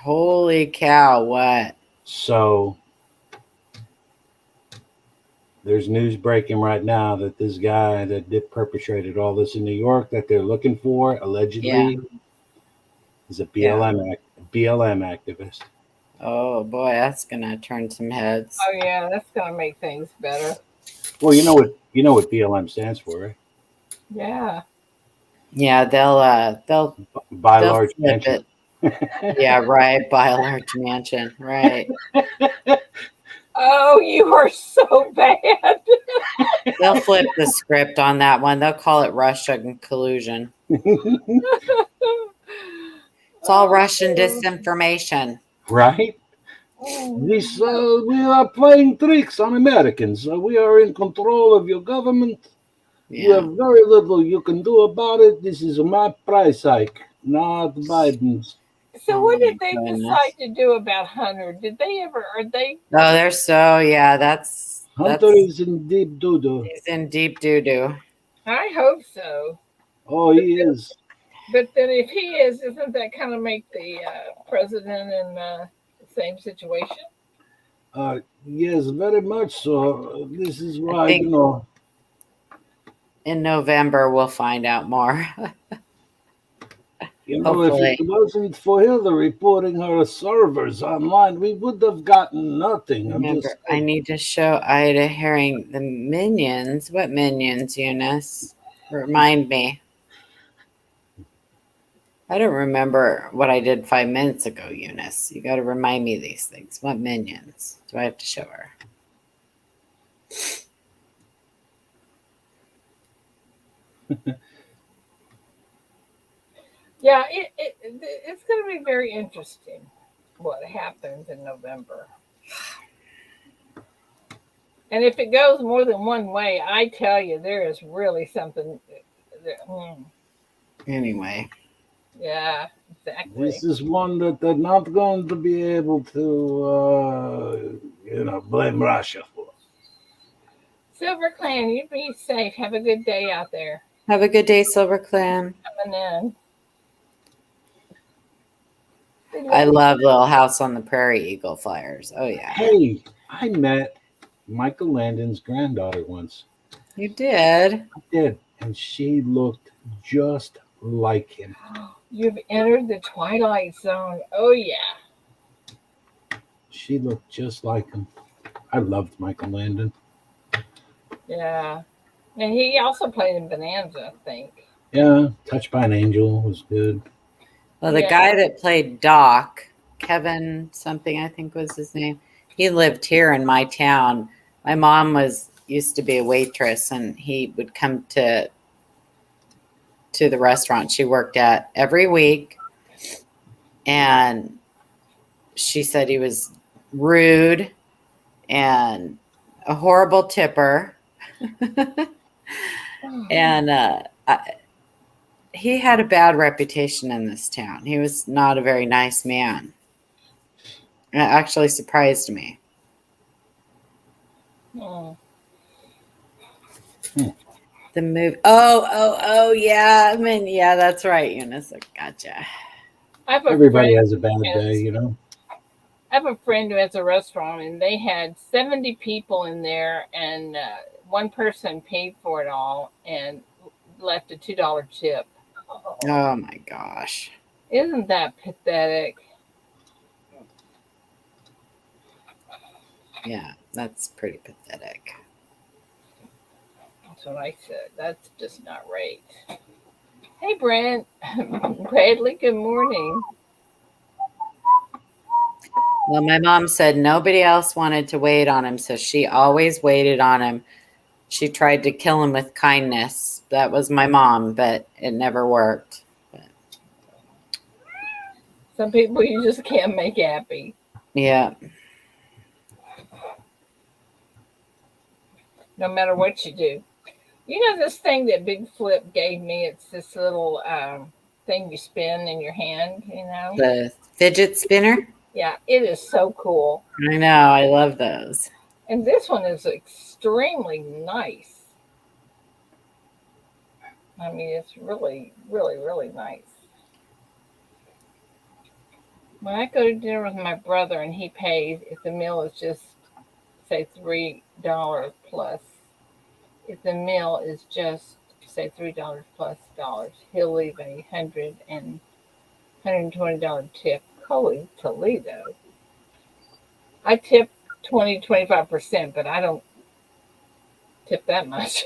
Holy cow, what? So there's news breaking right now that this guy that perpetrated all this in New York that they're looking for, allegedly, is a BLM activist. Oh boy, that's gonna turn some heads. Oh yeah, that's gonna make things better. Well, you know what BLM stands for, right? Yeah. Yeah, they'll By they'll large flip mansion. it. Yeah, right. By a large mansion, right? Oh, you are so bad. They'll flip the script on that one. They'll call it Russian collusion. It's all Russian disinformation. Right? This we are playing tricks on Americans. We are in control of your government. You have very little you can do about it. This is my price hike, not Biden's. So what did they decide to do about Hunter? Did they ever? Are they? Oh, they're so that's Hunter is in deep doo-doo. He's in deep doo-doo. I hope so. Oh, he is. But then, if he is, doesn't that kind of make the president in the same situation? Yes, very much so. This is why in November we'll find out more. You know, if Hopefully. it wasn't for Hilda reporting her servers online, we would have gotten nothing. I'm just Remember, I need to show Ida Herring the minions. What minions, Eunice? Remind me. I don't remember what I did 5 minutes ago, Eunice. You got to remind me of these things. What minions do I have to show her? Yeah, it's going to be very interesting what happens in November. And if it goes more than one way, I tell you, there is really something. Anyway. Yeah, exactly. This is one that they're not going to be able to, blame Russia for. Silver Clan, you be safe. Have a good day out there. Have a good day, Silver Clan. Coming in. I love Little House on the Prairie Eagle flyers. Oh, yeah. Hey, I met Michael Landon's granddaughter once. You did? I did. And she looked just like him. You've entered the Twilight Zone. Oh, yeah. She looked just like him. I loved Michael Landon. Yeah. And he also played in Bonanza, I think. Yeah, Touched by an Angel was good. Well, the guy that played Doc, Kevin something, I think was his name, he lived here in my town. My mom used to be a waitress, and he would come to the restaurant she worked at every week. And she said he was rude and a horrible tipper. And he had a bad reputation in this town. He was not a very nice man. It actually surprised me. Oh. The movie. Oh, yeah. I mean, yeah, that's right, Eunice. Gotcha. Everybody has a bad day, you know. I have a friend who has a restaurant, and they had 70 people in there, and one person paid for it all and left a $2 tip. Oh my gosh. Isn't that pathetic? Yeah, that's pretty pathetic. That's what I said. That's just not right. Hey, Brent. Bradley, good morning. Well, my mom said nobody else wanted to wait on him, so she always waited on him. She tried to kill him with kindness. That was my mom, but it never worked. Some people you just can't make happy. Yeah. No matter what you do. You know this thing that Big Flip gave me? It's this little thing you spin in your hand, you know? The fidget spinner? Yeah, it is so cool. I know. I love those. And this one is extremely nice. I mean, it's really, really, really nice. When I go to dinner with my brother and he pays, if the meal is just, say, $3 plus, if the meal is just, say, $3 plus dollars, he'll leave a $120 tip. Holy Toledo. I tip 25%, but I don't tip that much.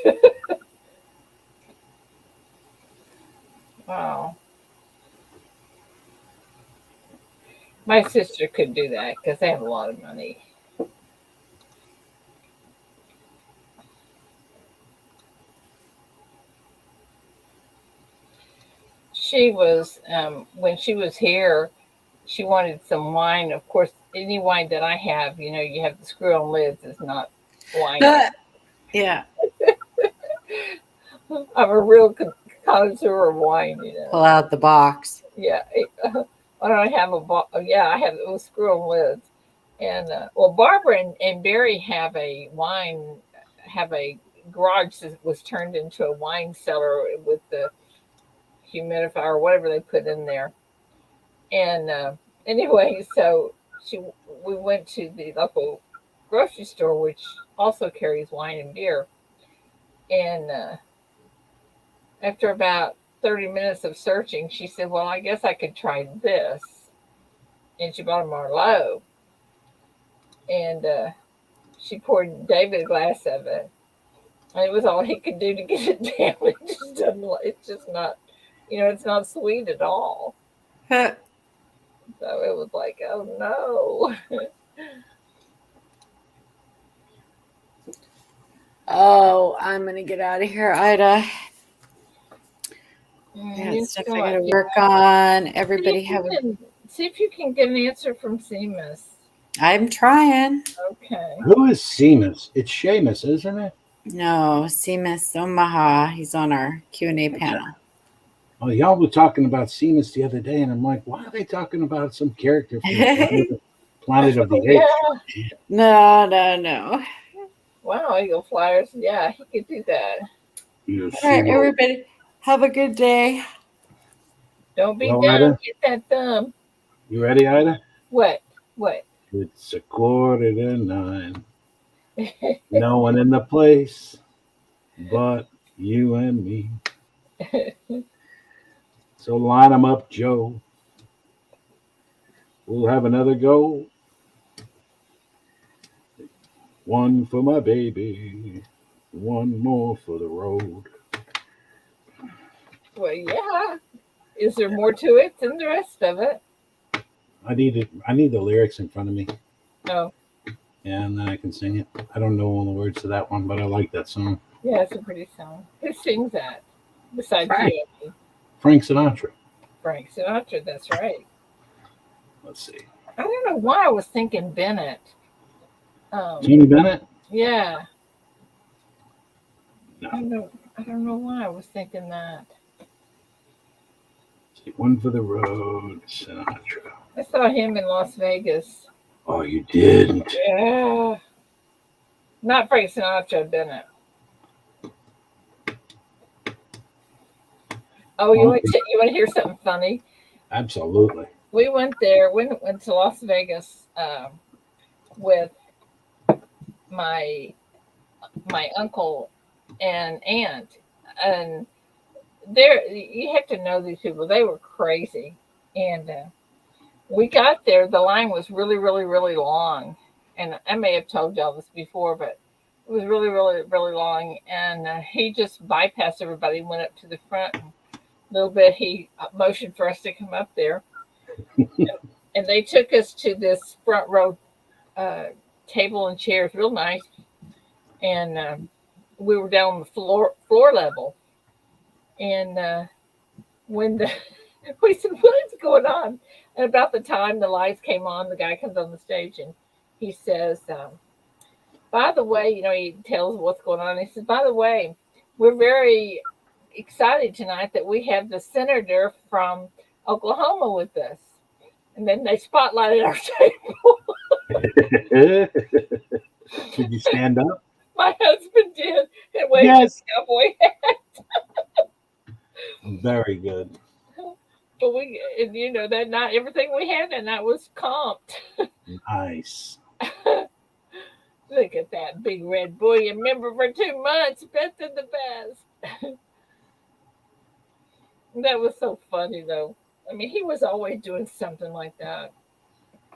Wow. My sister could do that because they have a lot of money. She was, when she was here, she wanted some wine. Of course, any wine that I have, you know, you have the screw on lids, is not wine. Yeah. I'm a real connoisseur of wine, you know. Pull out the box. Yeah. I don't have a box. Yeah, I have those screw on lids. And, well, Barbara and Barry have a garage that was turned into a wine cellar with the humidifier or whatever they put in there. And anyway, so we went to the local grocery store, which also carries wine and beer. And after about 30 minutes of searching, she said, well, I guess I could try this. And she bought a Merlot. And she poured David a glass of it. And it was all he could do to get it down. It just doesn't, it's just not, it's not sweet at all. So it was like, oh no. Oh, I'm gonna get out of here, Ida. Yeah, stuff I gotta work on. Everybody See if you can get an answer from Seamus. I'm trying. Okay. Who is Seamus? It's Seamus, isn't it? No, Seamus Omaha. He's on our Q&A panel. Oh, y'all were talking about Seamus the other day, and I'm like, why are they talking about some character from Planet of the Apes? Yeah. No. Wow, Eagle Flyers. Yeah, he could do that. All right, everybody, have a good day. Don't be dumb. Ida? Get that thumb. You ready, Ida? What? It's 8:45. No one in the place but you and me. So line them up, Joe. We'll have another go. One for my baby, one more for the road. Well, yeah. Is there more to it than the rest of it? I need the lyrics in front of me. Oh. Yeah, and then I can sing it. I don't know all the words to that one, but I like that song. Yeah, it's a pretty song. Who sings that? Besides you. Frank Sinatra. Frank Sinatra, that's right. Let's see. I don't know why I was thinking Bennett. Tony Bennett? Yeah. No. I don't know why I was thinking that. One for the road, Sinatra. I saw him in Las Vegas. Oh, you didn't? Yeah. Not Frank Sinatra, Bennett. Oh, you want to hear something funny? Absolutely. We went there. We went to Las Vegas with my uncle and aunt, and you have to know these people. They were crazy, and we got there. The line was really, really, really long, and I may have told y'all this before, but it was really, really, really long. And he just bypassed everybody, went up to the front. And a little bit, he motioned for us to come up there, and they took us to this front row table and chairs, real nice, and we were down on the floor level. And when we said, "What is going on?" And about the time the lights came on, the guy comes on the stage and he says, "By the way," he tells what's going on. He says, "By the way, we're very excited tonight that we have the senator from Oklahoma with us." And then they spotlighted our table. Did you stand up? My husband did, and waved his cowboy hat. Very good. But that night, everything we had that night was comped. Nice. Look at that big red bullion member for 2 months. Best of the best. That was so funny, though. I mean, he was always doing something like that.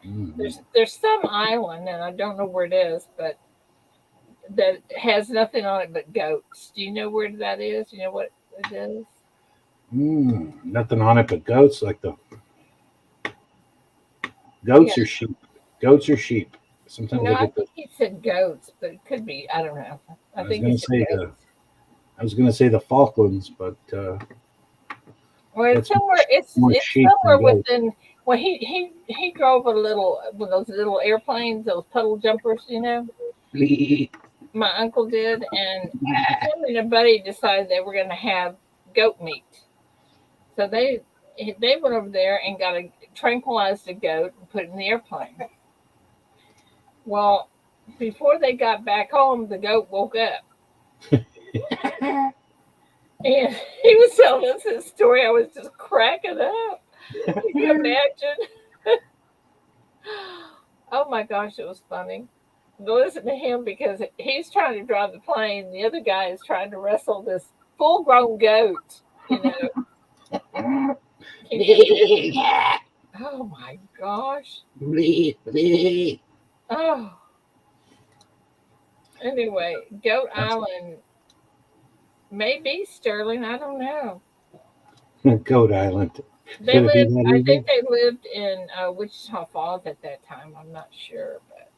Mm-hmm. There's some island, and I don't know where it is, but that has nothing on it but goats. Do you know where that is? You know what it is? Nothing on it but goats, like the goats or sheep. Goats or sheep. Sometimes I think he said goats, but it could be. I don't know. I was going to say the Falklands, but well, it's somewhere. It's somewhere within. Well, he drove a little one of those little airplanes, those puddle jumpers, My uncle did, and him and a buddy decided they were going to have goat meat. So they went over there and tranquilized the goat and put it in the airplane. Well, before they got back home, the goat woke up. And he was telling us his story. I was just cracking up. Can you imagine? Oh my gosh, it was funny. Listen to him because he's trying to drive the plane. The other guy is trying to wrestle this full-grown goat, Oh my gosh. Bleed. Oh. Anyway, Goat Island may be Sterling. I don't know. Goat Island. They Could it be lived. that I easy? think they lived in Wichita Falls at that time. I'm not sure, but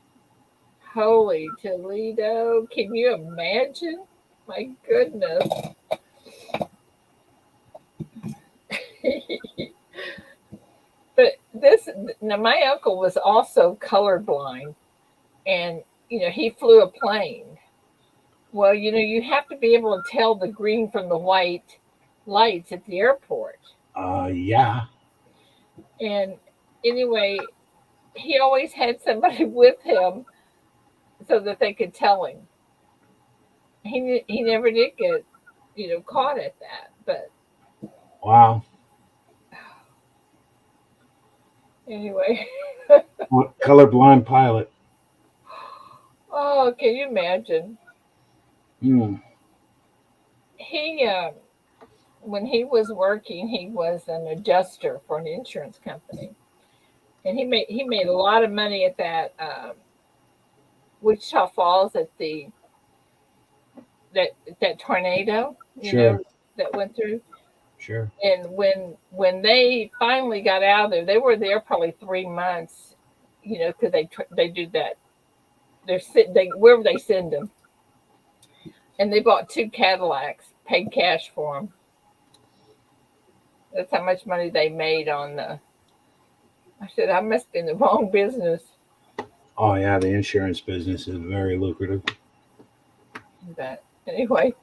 holy Toledo! Can you imagine? My goodness. But this now, my uncle was also colorblind, and he flew a plane. Well, you have to be able to tell the green from the white lights at the airport. Yeah. And anyway, he always had somebody with him so that they could tell him. He never did get caught at that. But Wow. anyway, What colorblind pilot? oh, can you imagine? Hmm. He when he was working, he was an adjuster for an insurance company, and he made a lot of money at that Wichita Falls at that tornado, Sure. that went through. Sure. And when they finally got out of there, they were there probably 3 months, because they do that. They wherever they send them, and they bought two Cadillacs, paid cash for them. That's how much money they made on the. I said I must be in the wrong business, Oh yeah, the insurance business is very lucrative. but anyway,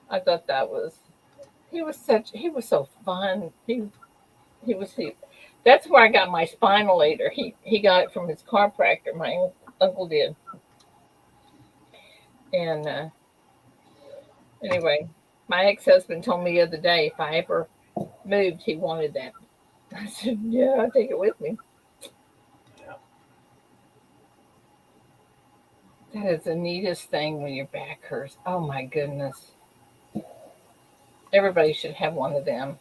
I thought that was he was so fun. He was he. That's where I got my spinalator. He got it from his chiropractor. My uncle did, and anyway, my ex-husband told me the other day if I ever moved, he wanted that. I said, "Yeah, I'll take it with me." That is the neatest thing when your back hurts. Oh my goodness! Everybody should have one of them.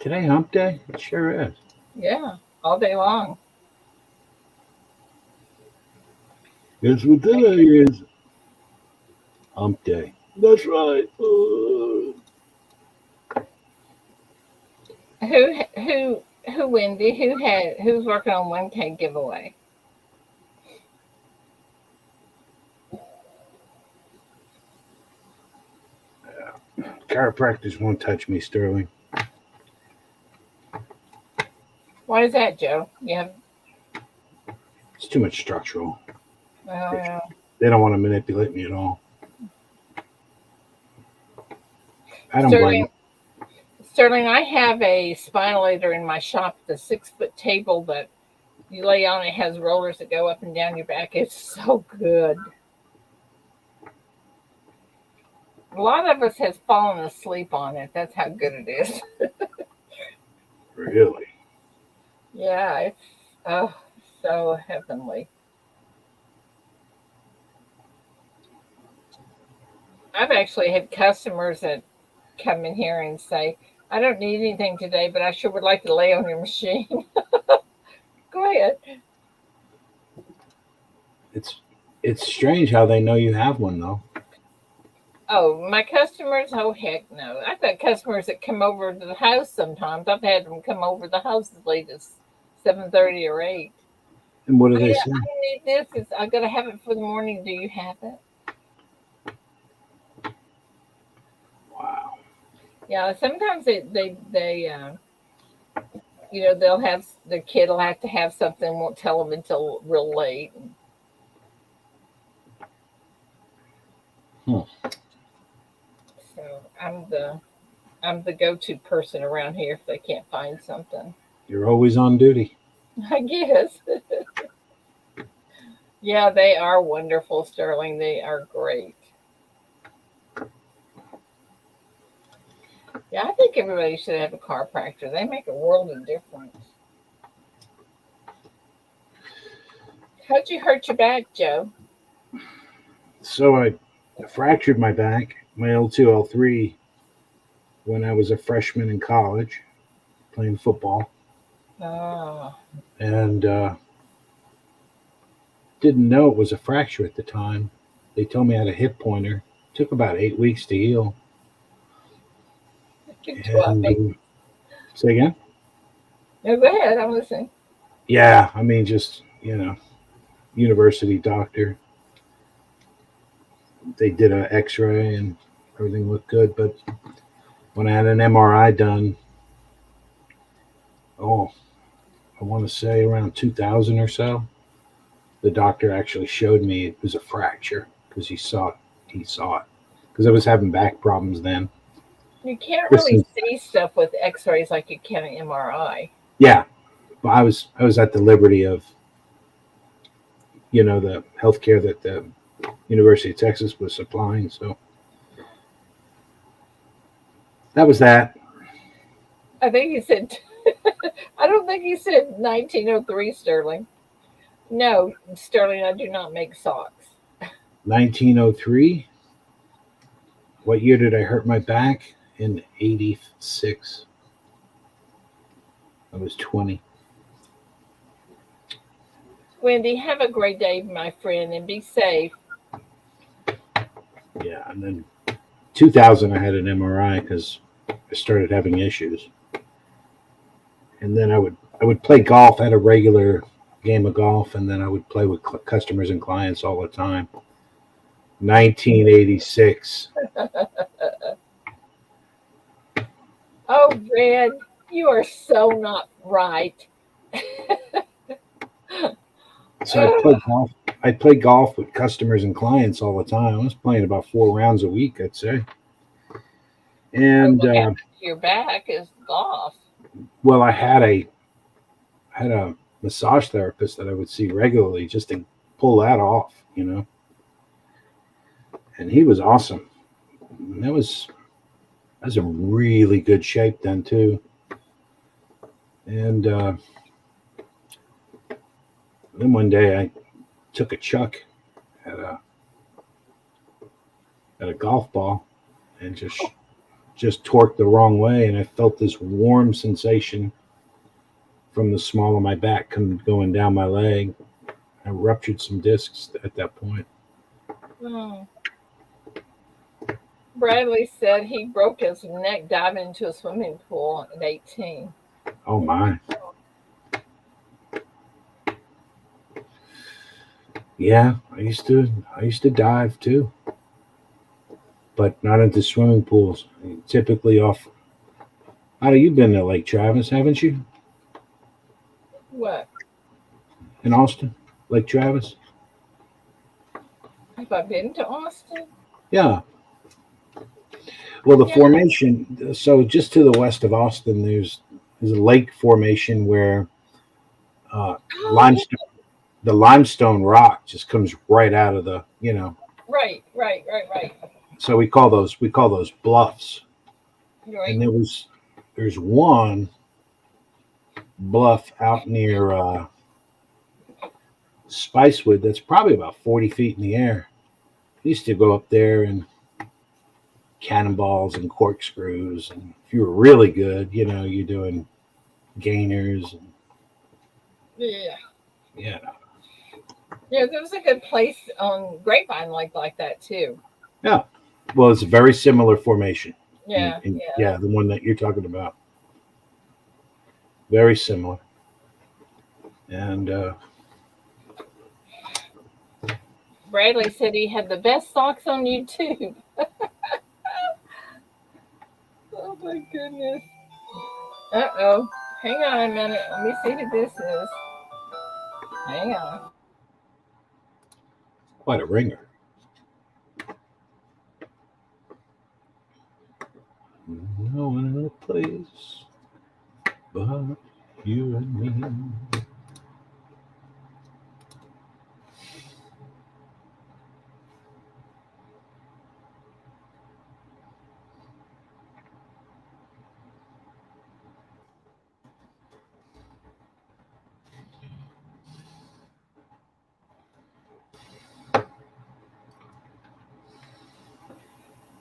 Today hump day? It sure is. Yeah, all day long. Guess what today is? Hump day. That's right. Who, Wendy? Who's working on 1K giveaway? Chiropractors won't touch me, Sterling. Why is that, Joe? Yeah. It's too much structural. Well, yeah. They don't want to manipulate me at all. I don't blame Sterling, them. Sterling, I have a spinalator in my shop, the 6-foot table that you lay on. It has rollers that go up and down your back. It's so good. A lot of us has fallen asleep on it. That's how good it is. Really? Yeah, it's so heavenly. I've actually had customers that come in here and say, "I don't need anything today, but I sure would like to lay on your machine." Go ahead. It's strange how they know you have one though. Oh, my customers? Oh, heck no. I've got customers that come over to the house sometimes. I've had them come over to the house as late as 7:30 or 8. And what do I, they say? I need this. I got to have it for the morning. Do you have it? Wow. Yeah, sometimes they'll have their kid will have to have something, won't tell them until real late. Hmm. So I'm the go-to person around here if they can't find something. You're always on duty. I guess. Yeah, they are wonderful, Sterling. They are great. Yeah, I think everybody should have a chiropractor. They make a world of difference. How'd you hurt your back, Joe? So I fractured my back, my L2, L3, when I was a freshman in college playing football, Oh. and didn't know it was a fracture at the time. They told me I had a hip pointer. Took about 8 weeks to heal. Twelve. And say again? No, go ahead. I'm listening. Yeah, I mean, just university doctor. They did an X-ray and everything looked good, but when I had an MRI done, oh, I want to say around 2000 or so, the doctor actually showed me it was a fracture because he saw it. He saw it because I was having back problems then. You can't really Listen, see stuff with X-rays like you can an MRI. yeah, well, I was at the liberty of the healthcare that the University of Texas was supplying, so that was that. I think he said. I don't think he said 1903, Sterling. No, Sterling, I do not make socks. 1903. What year did I hurt my back? In 86. I was 20. Wendy, have a great day, my friend, and be safe. Yeah, and then 2000 I had an MRI because I started having issues. And then I would play golf, I had a regular game of golf, and then I would play with customers and clients all the time. 1986. Oh, Red, you are so not right. So I'd play golf with customers and clients all the time. I was playing about 4 rounds a week, I'd say. And What happened to your back is golf. well, I had a massage therapist that I would see regularly just to pull that off. And he was awesome. And I was in really good shape then too. And then one day I took a chuck at a golf ball and just torqued the wrong way, and I felt this warm sensation from the small of my back going down my leg. I ruptured some discs at that point. Hmm. Bradley said he broke his neck diving into a swimming pool at 18. Oh my. Yeah, I used to dive too, but not into swimming pools. Typically off. How you've been to Lake Travis, haven't you? What? In Austin, Lake Travis. Have I been to Austin? Yeah. Well, the Yeah. formation. So just to the west of Austin, there's a lake formation where Oh, yeah. limestone, the limestone rock just comes right out of the. Right. So we call those bluffs. Right. And there's one bluff out near Spicewood that's probably about 40 feet in the air. I used to go up there and cannonballs and corkscrews, and if you were really good, you're doing gainers and Yeah. yeah. Yeah, there was a good place on Grapevine like that too. Yeah. Well, it's a very similar formation. Yeah. Yeah, the one that you're talking about. Very similar. And Bradley said he had the best socks on YouTube. Oh my goodness. Uh-oh. Hang on a minute. Let me see who this is. Hang on. quite a ringer. No one in the place but you and me.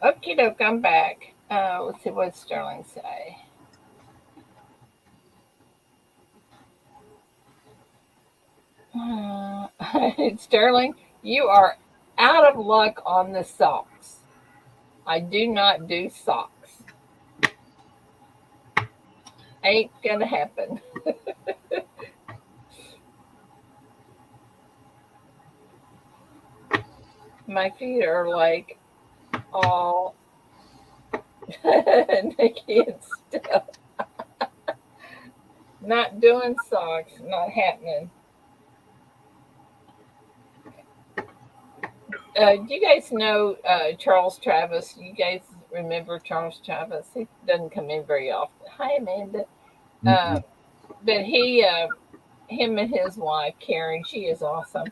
Okie doke, I'm back. Let's see, what did Sterling say? Sterling, you are out of luck on the socks. I do not do socks. Ain't gonna happen. My feet are like all naked and stuff. Not doing socks, not happening. Do you guys know Charles Travis? You guys remember Charles Travis? He doesn't come in very often. Hi, Amanda. Uh, but him and his wife, Karen, she is awesome,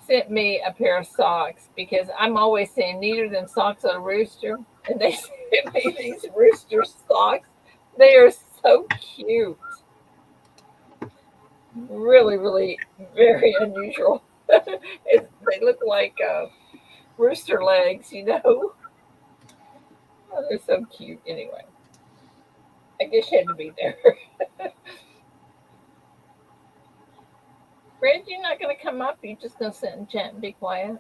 sent me a pair of socks because I'm always saying neater than socks on a rooster. And they sent me these rooster socks. They are so cute. Really, really very unusual. They look like rooster legs, you know. Oh, they're so cute. Anyway, I guess you had to be there. Fred, you're not going to come up. You're just going to sit and chat and be quiet.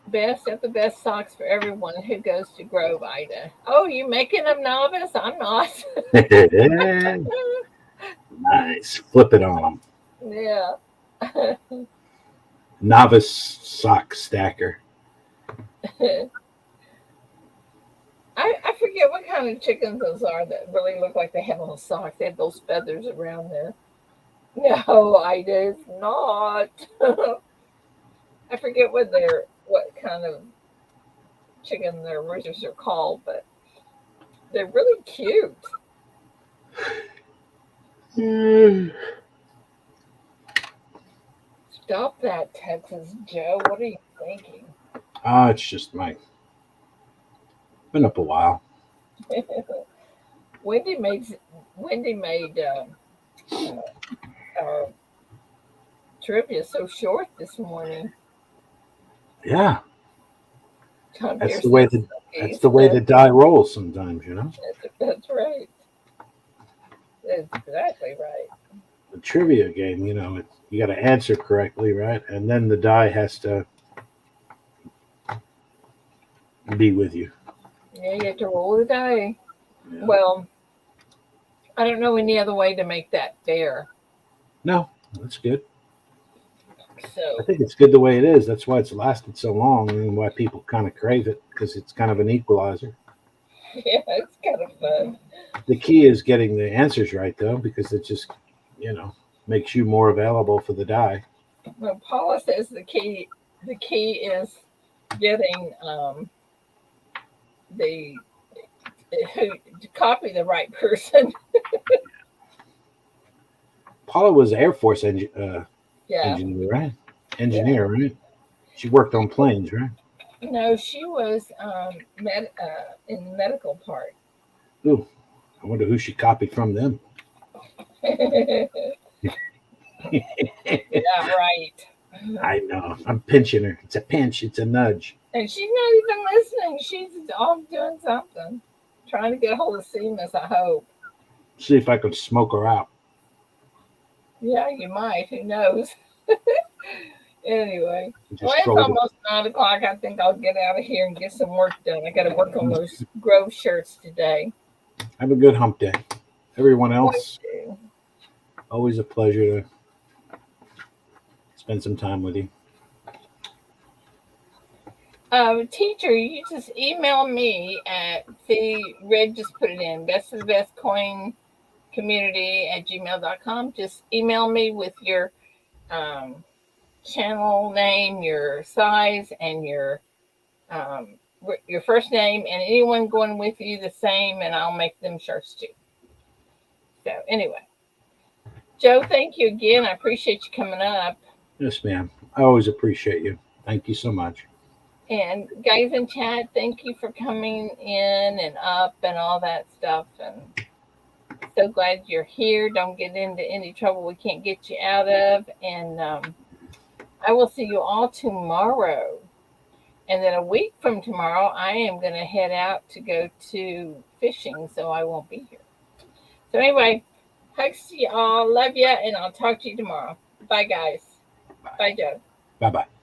Best of the best socks for everyone who goes to Grove, Ida. Oh, you making them novice? I'm not. Nice. Flip it on. Yeah. Novice sock stacker. I forget what kind of chickens those are that really look like they have on socks. They have those feathers around there. No, Ida, it's not. I forget what kind of chicken their roosters are called, but they're really cute. Stop that, Texas Joe. What are you thinking? It's just been up a while. Wendy made our trivia so short this morning. Yeah. Tom That's Pierce the way says that's the way the die rolls sometimes, you know. That's right. That's exactly right. The trivia game, you know, you got to answer correctly, right? And then the die has to be with you. Yeah, you have to roll the die. Yeah. Well, I don't know any other way to make that fair. No, that's good. So I think it's good the way it is. That's why it's lasted so long and why people kind of crave it because it's kind of an equalizer. yeah, it's kind of fun. The key is getting the answers right, though, because it just, you know, makes you more available for the die. Well, Paula says the key is getting the who to copy the right person. Paula was Air Force Yeah. engineer, right? Engineer, right? She worked on planes, right? No, she was in the medical part. Ooh, I wonder who she copied from them. Yeah, right. I know. I'm pinching her. It's a pinch. It's a nudge. And she's not even listening. She's off doing something. Trying to get a hold of Seamus, I hope. See if I can smoke her out. Yeah, you might. Who knows? Anyway. Well, it's throw it. almost 9 o'clock. I think I'll get out of here and get some work done. I got to work on those Grove shirts today. Have a good hump day. Everyone else, always a pleasure to spend some time with you. Teacher, you just email me at Red just put it in best of the best coin community at gmail.com. Just email me with your channel name, your size, and your first name, and anyone going with you the same, and I'll make them shirts too. So anyway, Joe, thank you again. I appreciate you coming up. Yes, ma'am. I always appreciate you. Thank you so much. And guys in chat, thank you for coming in and up and all that stuff. And so glad you're here. Don't get into any trouble we can't get you out of. And I will see you all tomorrow. And then a week from tomorrow, I am going to head out to go to fishing, so I won't be here. So anyway, hugs to y'all. Love ya, and I'll talk to you tomorrow. Bye, guys. Bye, Joe. Bye bye.